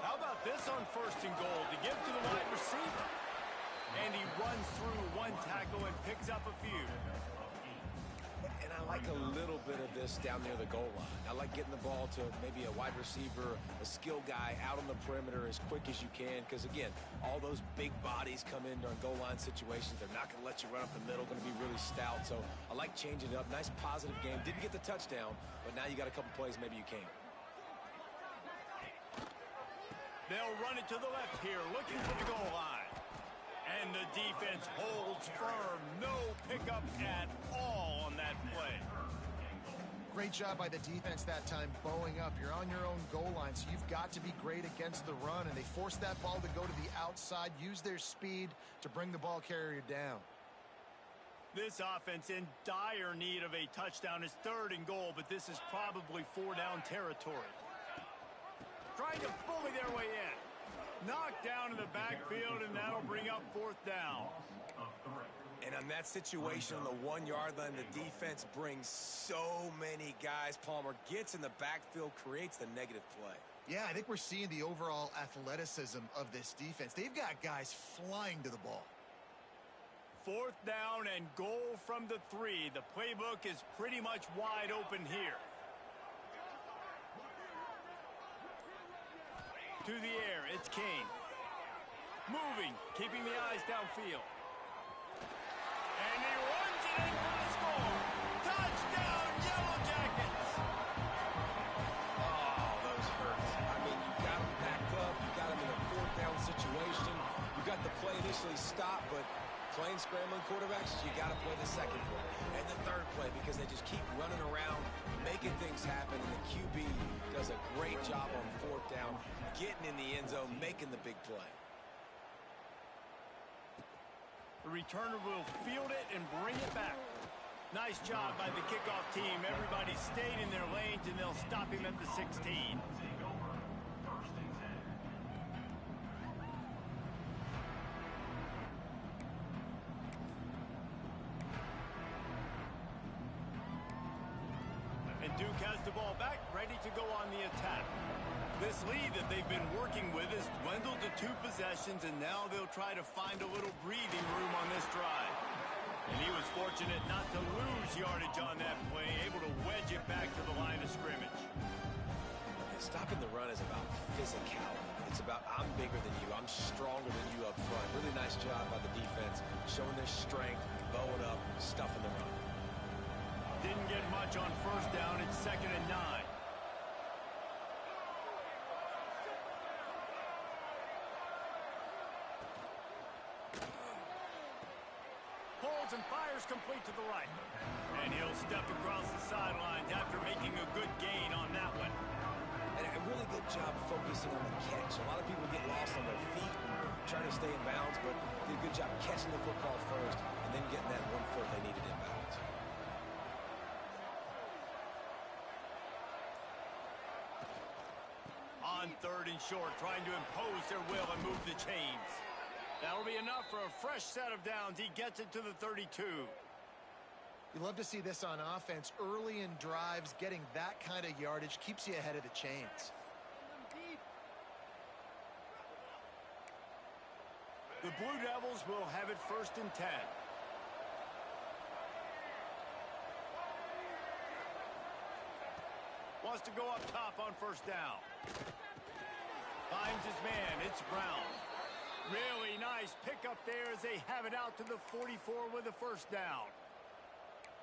How about this on 1st and goal to give to the wide receiver? And he runs through one tackle and picks up a few. And I like a little bit of this down near the goal line. I like getting the ball to maybe a wide receiver, a skill guy out on the perimeter as quick as you can. Because, again, all those big bodies come in during goal line situations. They're not going to let you run up the middle, going to be really stout. So I like changing it up. Nice positive game. Didn't get the touchdown, but now you got a couple plays maybe you can. They'll run it to the left here, looking for the goal line. And the defense holds firm. No pickup at all on that play. Great job by the defense that time, bowing up. You're on your own goal line, so you've got to be great against the run. And they force that ball to go to the outside, use their speed to bring the ball carrier down. This offense in dire need of a touchdown is 3rd and goal, but this is probably 4-down territory. Trying to bully their way in. Knocked down in the backfield, and that'll bring up 4th down. And on that situation on the 1-yard line, the defense brings so many guys. Palmer gets in the backfield, creates the negative play. Yeah, I think we're seeing the overall athleticism of this defense. They've got guys flying to the ball. 4th down and goal from the 3. The playbook is pretty much wide open here. To the air, it's Kane. Moving, keeping the eyes downfield. And he runs it in for the score. Touchdown, Yellow Jackets! Oh, those hurt. I mean, you got them backed up. You got them in a 4th down situation. You got the play initially stopped, but playing scrambling quarterbacks, you got to play the 2nd play and the 3rd play because they just keep running around, making things happen, and the QB does a great job on 4th down, getting in the end zone, making the big play. The returner will field it and bring it back. Nice job by the kickoff team. Everybody stayed in their lanes, and they'll stop him at the 16. And Duke has the ball back, ready to go on the attack. This lead that they've been working with has dwindled to 2 possessions, and now they'll try to find a little breathing room on this drive. And he was fortunate not to lose yardage on that play, able to wedge it back to the line of scrimmage. Stopping the run is about physicality. It's about I'm bigger than you. I'm stronger than you up front. Really nice job by the defense, showing their strength, bowing up, stuffing the run. Didn't get much on first down. It's 2nd and 9. Pulls and fires complete to the right. And he'll step across the sidelines after making a good gain on that one. And a really good job focusing on the catch. A lot of people get lost on their feet and trying to stay in bounds, but did a good job catching the football first and then getting that 1 foot they needed in bounds. On 3rd and short, trying to impose their will and move the chains. That'll be enough for a fresh set of downs. He gets it to the 32. You love to see this on offense. Early in drives, getting that kind of yardage keeps you ahead of the chains. The Blue Devils will have it 1st and 10. Wants to go up top on 1st down. Finds his man. It's Brown. Really nice pickup there as they have it out to the 44 with a 1st down.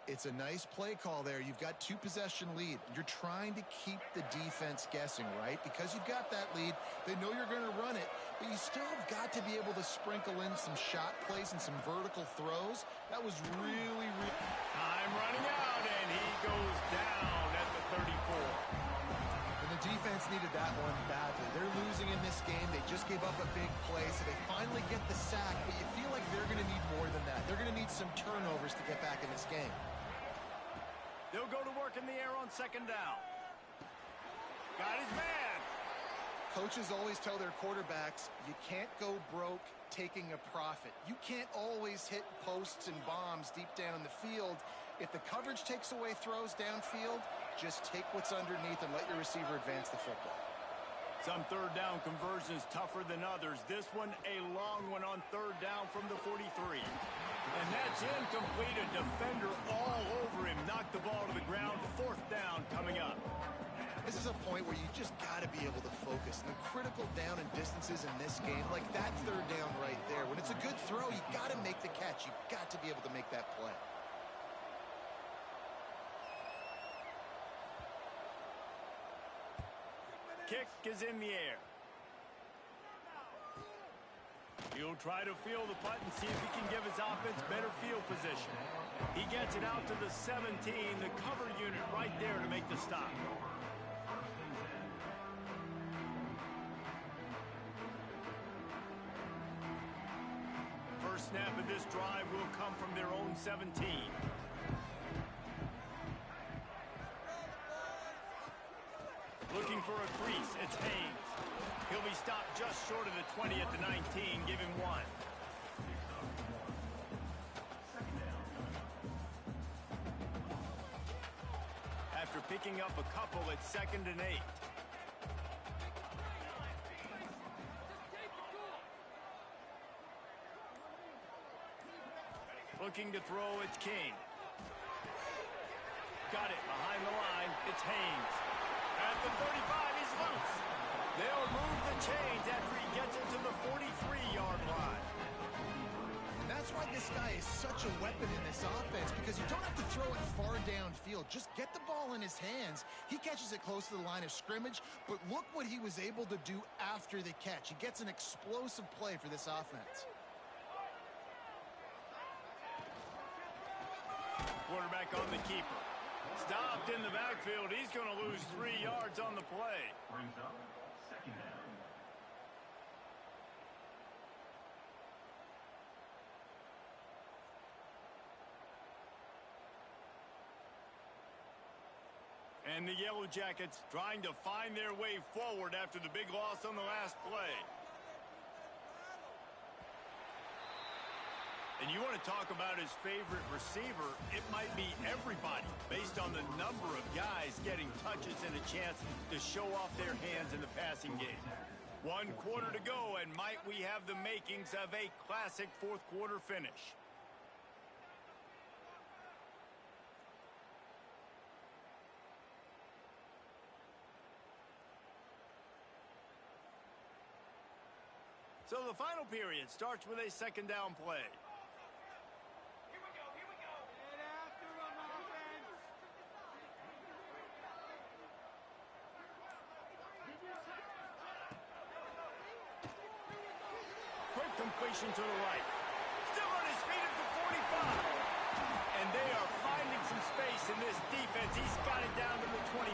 It's a nice play call there. You've got 2-possession lead. You're trying to keep the defense guessing, right? Because you've got that lead, they know you're going to run it, but you still have got to be able to sprinkle in some shot plays and some vertical throws. That was really time running out, and he goes down at the 34. And the defense needed that one badly. They're losing in this game. They just gave up a big play, so they finally get the sack, but you feel like they're going to need more than that. They're going to need some turnovers to get back in this game. They'll go to work in the air on 2nd down. Got his man. Coaches always tell their quarterbacks, you can't go broke taking a profit. You can't always hit posts and bombs deep down the field. If the coverage takes away throws downfield, just take what's underneath and let your receiver advance the football. Some 3rd down conversions tougher than others. This one a long one on 3rd down from the 43. And that's incomplete. A defender all over him. Knocked the ball to the ground. 4th down coming up. This is a point where you just got to be able to focus. And the critical down and distances in this game, like that 3rd down right there. When it's a good throw, you got to make the catch. You've got to be able to make that play. Kick is in the air. He'll try to field the punt and see if he can give his offense better field position. He gets it out to the 17, the cover unit right there to make the stop. First snap of this drive will come from their own 17. Looking for a crease, it's Haynes. He'll be stopped just short of the 20 at the 19, give him 1. After picking up a couple, it's 2nd and 8. Looking to throw, it's King. Got it behind the line, it's Haynes. At the 35, he's loose. They'll move the chains after he gets it to the 43-yard line. And that's why this guy is such a weapon in this offense, because you don't have to throw it far downfield. Just get the ball in his hands. He catches it close to the line of scrimmage, but look what he was able to do after the catch. He gets an explosive play for this offense. Quarterback on the keeper. Stopped in the backfield. He's going to lose 3 yards on the play. Brings up 2nd down. And the Yellow Jackets trying to find their way forward after the big loss on the last play. And you want to talk about his favorite receiver, it might be everybody based on the number of guys getting touches and a chance to show off their hands in the passing game. 1 quarter to go, and might we have the makings of a classic 4th quarter finish. So the final period starts with a second down play. Here we go, here we go. Get after him, offense. Quick completion to the right. Still on his feet at the 45. And they are finding some space in this defense. He's got it down to the 25.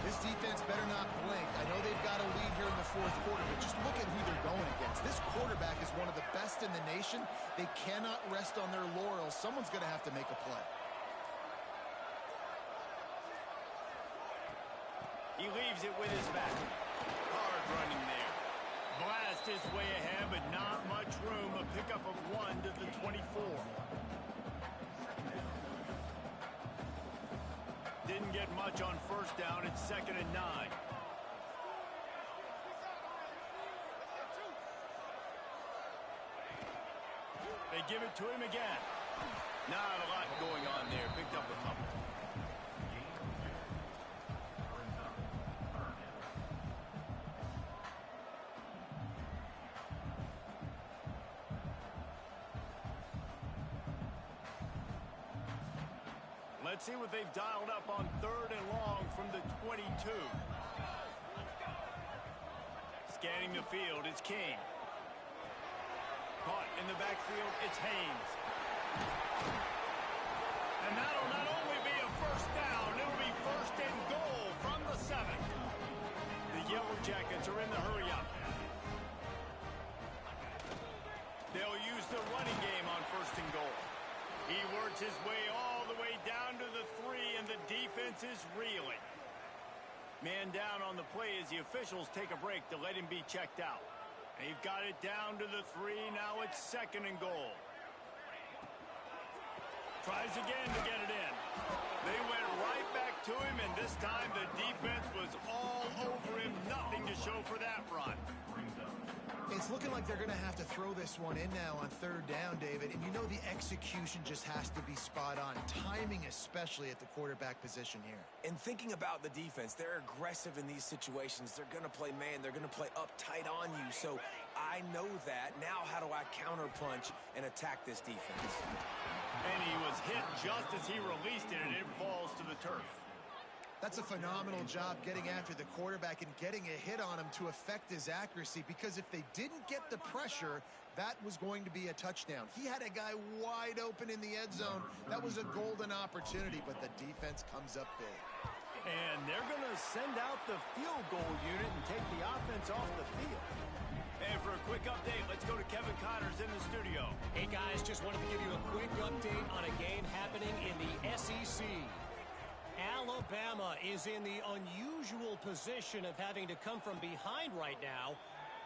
This defense better not blink. I know they've got a lead here in the fourth quarter, but just look at who they're going against. This quarterback is one of the best in the nation. They cannot rest on their laurels. Someone's going to have to make a play. He leaves it with his back. Hard running there. Blast his way ahead, but not much room. A pickup of 1 to the 24. Didn't get much on first down. It's 2nd and 9. They give it to him again. Not a lot going on there. Picked up a couple. Let's see what they've dialed up on 3rd and long from the 22. Scanning the field, it's King. Caught in the backfield, it's Haynes. And that'll not only be a first down, it'll be 1st and goal from the 7. The Yellow Jackets are in the hurry-up. They'll use the running game on 1st and goal. He works his way all the way down to the 3, and the defense is reeling. Man down on the play as the officials take a break to let him be checked out. They've got it down to the 3. Now it's 2nd and goal. Tries again to get it in. They went right back to him, and this time the defense was all over him. Nothing to show for that run. It's looking like they're going to have to throw this one in now on 3rd down, David. And you know the execution just has to be spot on. Timing especially at the quarterback position here. And thinking about the defense, they're aggressive in these situations. They're going to play man. They're going to play up tight on you. So I know that. Now how do I counterpunch and attack this defense? And he was hit just as he released it, and it falls to the turf. That's a phenomenal job getting after the quarterback and getting a hit on him to affect his accuracy, because if they didn't get the pressure, that was going to be a touchdown. He had a guy wide open in the end zone. That was a golden opportunity, but the defense comes up big. And they're going to send out the field goal unit and take the offense off the field. And for a quick update, let's go to Kevin Connors in the studio. Hey, guys, just wanted to give you a quick update on a game happening in the SEC. Alabama is in the unusual position of having to come from behind right now,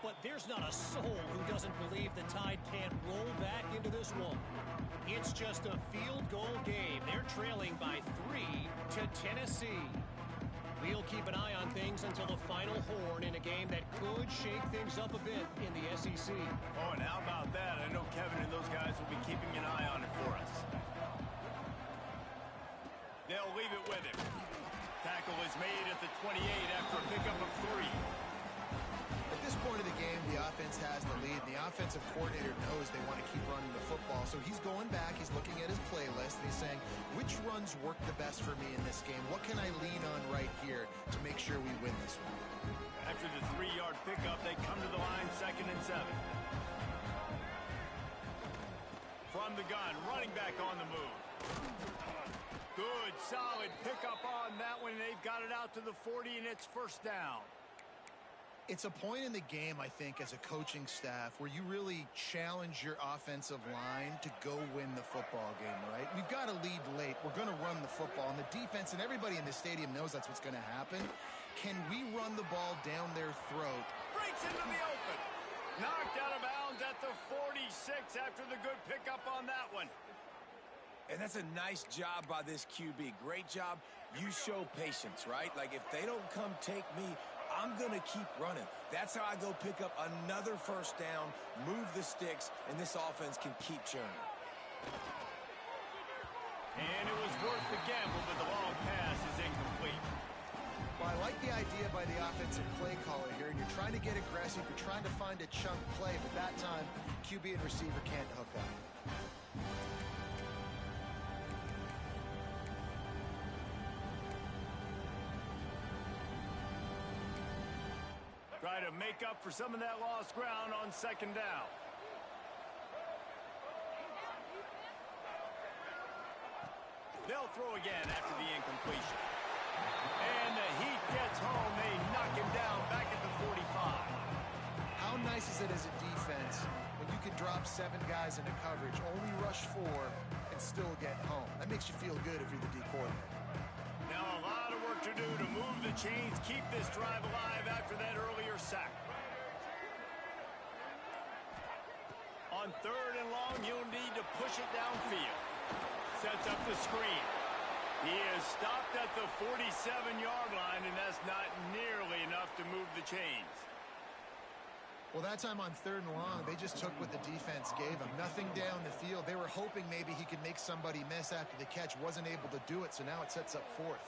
but there's not a soul who doesn't believe the Tide can't roll back into this one. It's just a field goal game. They're trailing by 3 to Tennessee. We'll keep an eye on things until the final horn in a game that could shake things up a bit in the SEC. Oh, and how about that? I know Kevin and those guys will be keeping an eye on it for us. They'll leave it with him. Tackle is made at the 28 after a pickup of 3. At this point of the game, the offense has the lead. The offensive coordinator knows they want to keep running the football. So he's going back, he's looking at his playlist, and he's saying, which runs work the best for me in this game? What can I lean on right here to make sure we win this one? After the 3-yard pickup, they come to the line 2nd and 7. From the gun, running back on the move. Good, solid pickup on that one. They've got it out to the 40, and it's 1st down. It's a point in the game, I think, as a coaching staff where you really challenge your offensive line to go win the football game, right? We've got to lead late. We're going to run the football, and the defense and everybody in the stadium knows that's what's going to happen. Can we run the ball down their throat? Breaks into the open. Knocked out of bounds at the 46 after the good pickup on that one. And that's a nice job by this QB. Great job. You show patience, right? Like, if they don't come take me, I'm going to keep running. That's how I go pick up another 1st down, move the sticks, and this offense can keep churning. And it was worth the gamble, but the long pass is incomplete. Well, I like the idea by the offensive play caller here, and you're trying to get aggressive. You're trying to find a chunk play, but that time, QB and receiver can't hook up. Try to make up for some of that lost ground on second down. They'll throw again after the incompletion. And the Heat gets home. They knock him down back at the 45. How nice is it as a defense when you can drop 7 guys into coverage, only rush 4, and still get home? That makes you feel good if you're the D coordinator. Now a lot of work to do to move the chains, keep this drive alive after that earlier sack. On third and long, you'll need to push it downfield. Sets up the screen. He is stopped at the 47-yard line, and that's not nearly enough to move the chains. Well, that time on third and long, they just took what the defense gave him. Nothing down the field. They were hoping maybe he could make somebody miss after the catch. Wasn't able to do it, so now it sets up fourth.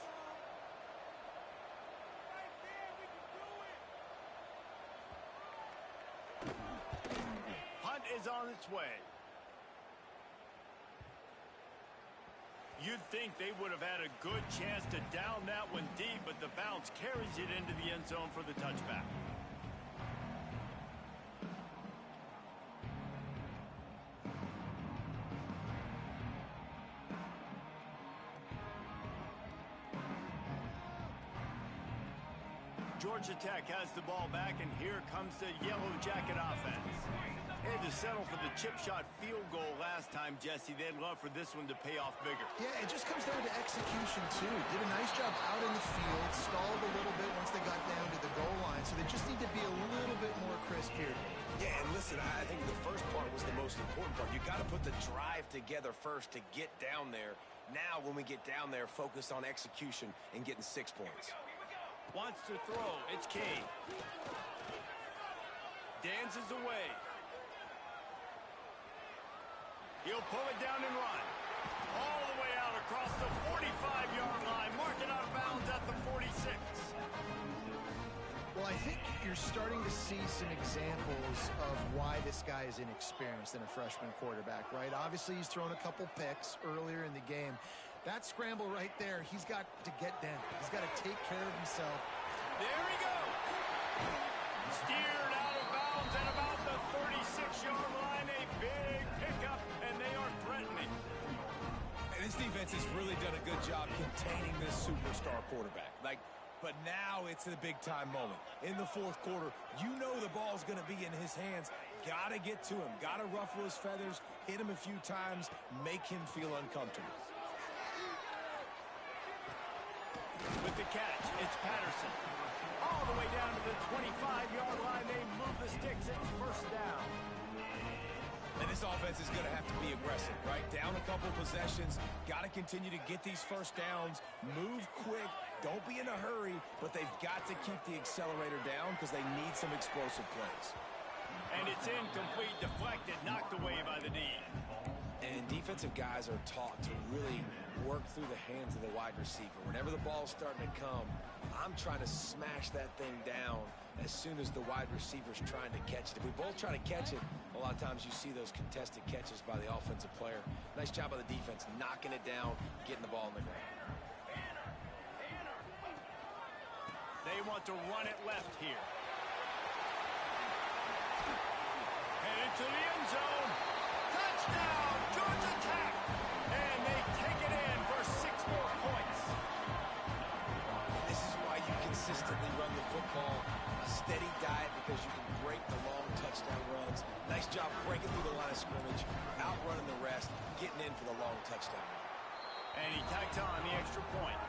Punt is on its way. You'd think they would have had a good chance to down that one deep, but the bounce carries it into the end zone for the touchback. Georgia Tech has the ball back, and here comes the Yellow Jacket offense. They had to settle for the chip shot field goal last time, Jesse. They'd love for this one to pay off bigger. Yeah, it just comes down to execution, too. Did a nice job out in the field, stalled a little bit once they got down to the goal line, so they just need to be a little bit more crisp here. Yeah, and listen, I think the first part was the most important part. You got to put the drive together first to get down there. Now, when we get down there, focus on execution and getting 6 points. Wants to throw. It's Kane. Dances away. He'll pull it down and run. All the way out across the 45-yard line. Mark it out of bounds at the 46. Well, I think you're starting to see some examples of why this guy is inexperienced in a freshman quarterback, right? Obviously, he's thrown a couple picks earlier in the game. That scramble right there, he's got to get down. He's got to take care of himself. There he goes. Steered out of bounds at about the 36-yard line. A big pickup, and they are threatening. And this defense has really done a good job containing this superstar quarterback. But now it's a big-time moment. In the fourth quarter, you know the ball's going to be in his hands. Got to get to him. Got to ruffle his feathers, hit him a few times, make him feel uncomfortable. With the catch, it's Patterson. All the way down to the 25-yard line. They move the sticks. It's first down. And this offense is going to have to be aggressive, right? Down a couple possessions. Got to continue to get these first downs. Move quick. Don't be in a hurry. But they've got to keep the accelerator down because they need some explosive plays. And it's incomplete, deflected, knocked away by the D. And defensive guys are taught to really work through the hands of the wide receiver. Whenever the ball's starting to come, I'm trying to smash that thing down as soon as the wide receiver's trying to catch it. If we both try to catch it, a lot of times you see those contested catches by the offensive player. Nice job by the defense, knocking it down, getting the ball in the ground. They want to run it left here. Headed to the end zone. Touchdown, Georgia Tech. And they take it in for 6 more points. This is why you consistently run the football. A steady diet because you can break the long touchdown runs. Nice job breaking through the line of scrimmage, outrunning the rest, getting in for the long touchdown. And he tacked on the extra point.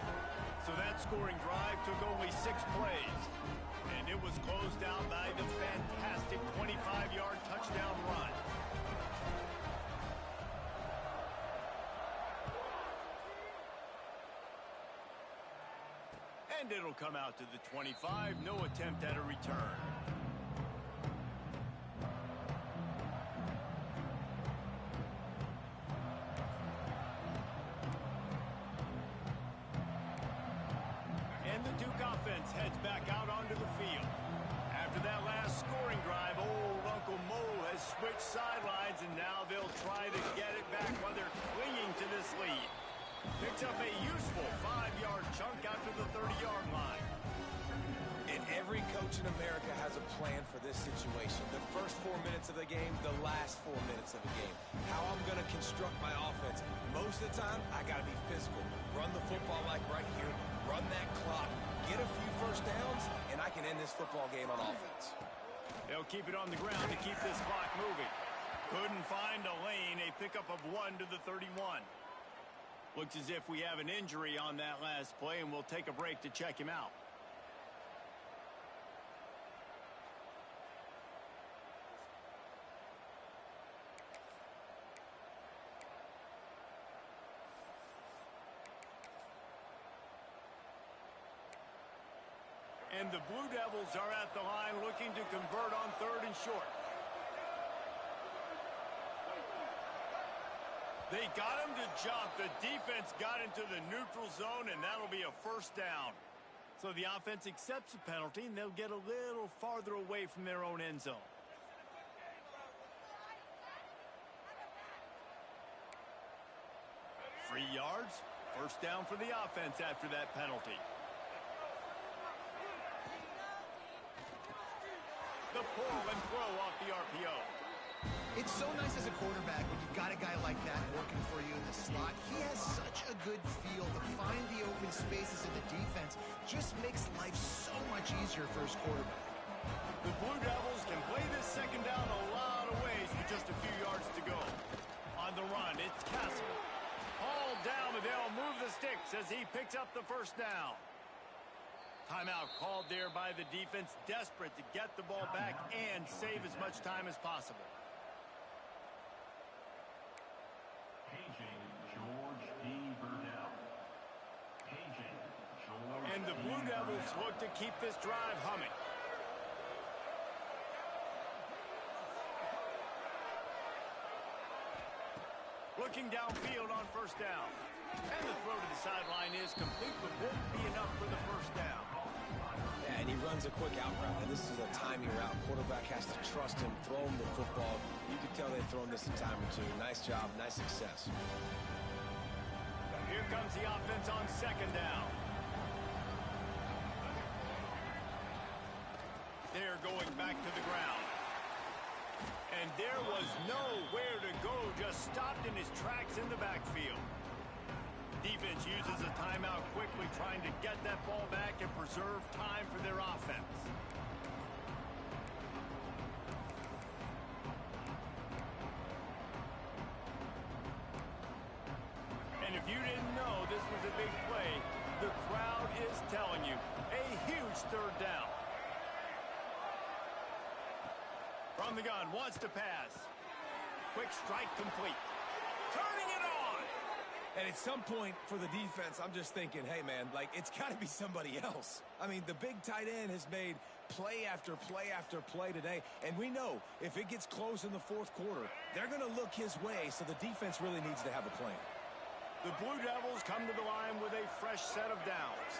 So that scoring drive took only 6 plays. And it was closed out by the fantastic 25-yard touchdown run. And it'll come out to the 25. No attempt at a return. And And the Duke offense heads back out onto the field. After that last scoring drive, old Uncle Mo has switched sidelines, and now they'll try to get it back while they're clinging to this lead. Picks up a useful 5-yard chunk out to the 30-yard line. And every coach in America has a plan for this situation. The first 4 minutes of the game, the last 4 minutes of the game. How I'm going to construct my offense. Most of the time, I got to be physical. Run the football like right here. Run that clock. Get a few first downs, and I can end this football game on offense. They'll keep it on the ground to keep this clock moving. Couldn't find a lane. A pickup of 1 to the 31. Looks as if we have an injury on that last play, and we'll take a break to check him out. And the Blue Devils are at the line looking to convert on 3rd and short. They got him to jump. The defense got into the neutral zone, and that'll be a first down. So the offense accepts the penalty, and they'll get a little farther away from their own end zone. Free yards. First down for the offense after that penalty. The pull and throw off the RPO. It's so nice as a quarterback when you've got a guy like that working for you in the slot. He has such a good feel to find the open spaces in the defense. Just makes life so much easier for his quarterback. The Blue Devils can play this second down a lot of ways with just a few yards to go. On the run, it's Castle. All down, and they'll move the sticks as he picks up the first down. Timeout called there by the defense, desperate to get the ball back and save as much time as possible. And the Blue Devils look to keep this drive humming. Looking downfield on first down. And the throw to the sideline is complete, but won't be enough for the first down. Yeah, and he runs a quick out route. And this is a timing route. Quarterback has to trust him, throw him the football. You can tell they've thrown this a time or two. Nice job, nice success. Here comes the offense on second down. They're going back to the ground. And there was nowhere to go, just stopped in his tracks in the backfield. Defense uses a timeout quickly, trying to get that ball back and preserve time for their offense. And if you didn't know this was a big play, the crowd is telling you, a huge third down. From the gun, wants to pass. Quick strike complete. Turning it on! And at some point for the defense, I'm just thinking, hey, man, like, it's got to be somebody else. I mean, the big tight end has made play after play after play today. And we know if it gets close in the fourth quarter, they're going to look his way, so the defense really needs to have a plan. The Blue Devils come to the line with a fresh set of downs.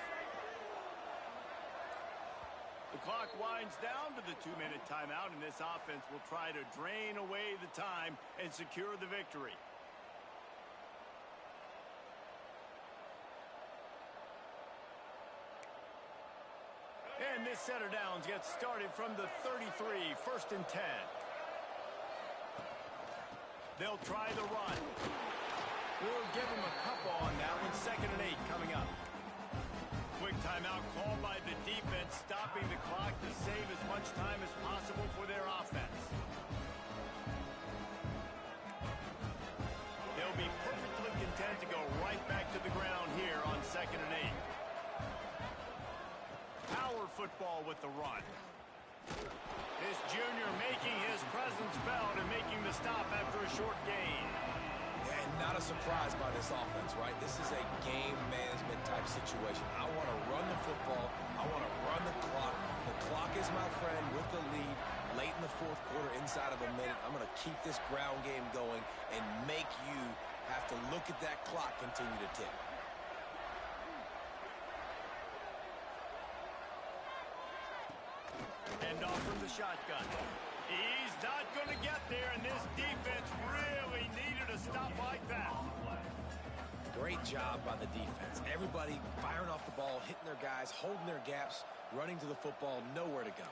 The clock winds down to the 2-minute timeout, and this offense will try to drain away the time and secure the victory. And this set of downs gets started from the 33, 1st and 10. They'll try the run. We'll give them a couple on that one. 2nd and 8 coming up. Quick timeout called by the defense, stopping the clock to save as much time as possible for their offense. They'll be perfectly content to go right back to the ground here on 2nd and 8. Power football with the run. This junior making his presence felt and making the stop after a short gain. And not a surprise by this offense, right? This is a game management type situation. I want to run the football. I want to run the clock. The clock is my friend with the lead. Late in the fourth quarter, inside of a minute, I'm going to keep this ground game going and make you have to look at that clock continue to tick. shotgun. He's not going to get there, and this defense really needed a stop like that. Great job by the defense. Everybody firing off the ball, hitting their guys, holding their gaps, running to the football, nowhere to go.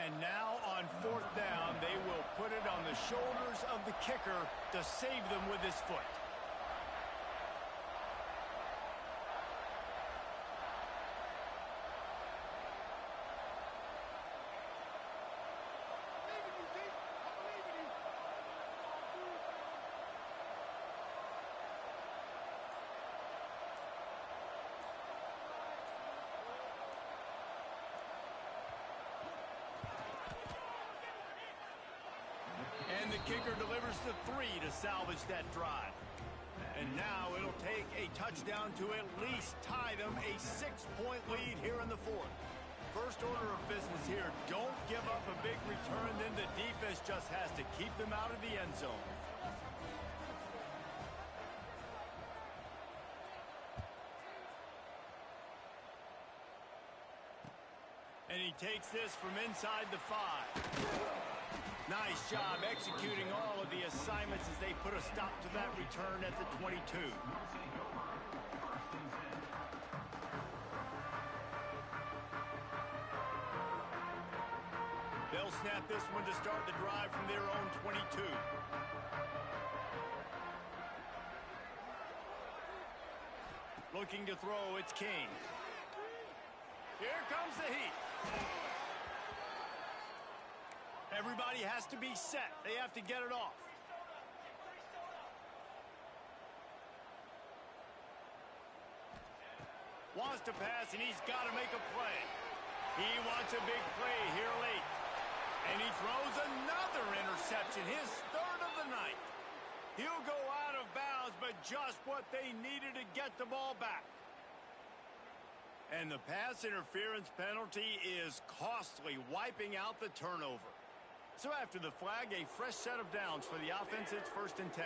And now on 4th down, they will put it on the shoulders of the kicker to save them with his foot. And the kicker delivers the 3 to salvage that drive. And now it'll take a touchdown to at least tie them a 6-point lead here in the 4th. First order of business here, don't give up a big return, then the defense just has to keep them out of the end zone. And he takes this from inside the 5. Nice job executing all of the assignments as they put a stop to that return at the 22. They'll snap this one to start the drive from their own 22. Looking to throw, it's King. Here comes the heat. Everybody has to be set. They have to get it off. Wants to pass, and he's got to make a play. He wants a big play here late. And he throws another interception, his 3rd of the night. He'll go out of bounds, but just what they needed to get the ball back. And the pass interference penalty is costly, wiping out the turnover. So after the flag, a fresh set of downs for the offense. It's 1st and 10.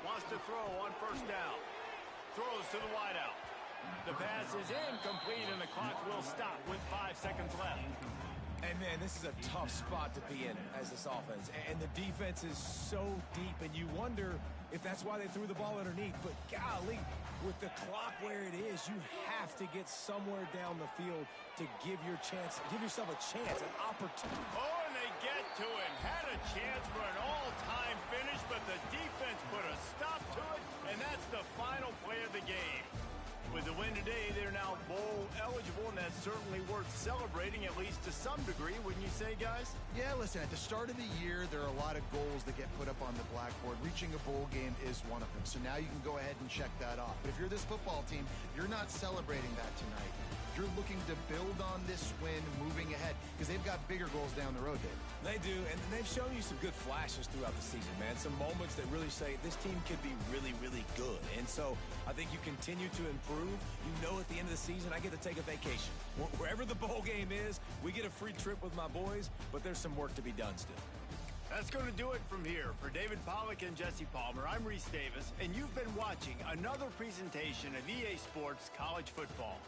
Wants to throw on 1st down. Throws to the wideout. The pass is incomplete, and the clock will stop with 5 seconds left. And, man, this is a tough spot to be in as this offense. And the defense is so deep, and you wonder if that's why they threw the ball underneath. But, golly, with the clock where it is, you have to get somewhere down the field to give yourself a chance, an opportunity. Oh, and they get to him. Had a chance for an all-time finish, but the defense put a stop to it, and that's the final play of the game. With the win today, they're now bowl eligible, and that's certainly worth celebrating, at least to some degree, wouldn't you say, guys? Yeah, listen, at the start of the year, there are a lot of goals that get put up on the blackboard. Reaching a bowl game is one of them. So now you can go ahead and check that off. But if you're this football team, you're not celebrating that tonight. You're looking to build on this win moving ahead because they've got bigger goals down the road, Dave. They do, and they've shown you some good flashes throughout the season, man. Some moments that really say this team could be really, really good. And so I think you continue to improve. You know at the end of the season, I get to take a vacation. Wherever the bowl game is, we get a free trip with my boys, but there's some work to be done still. That's going to do it from here. For David Pollack and Jesse Palmer, I'm Reese Davis, and you've been watching another presentation of EA Sports College Football.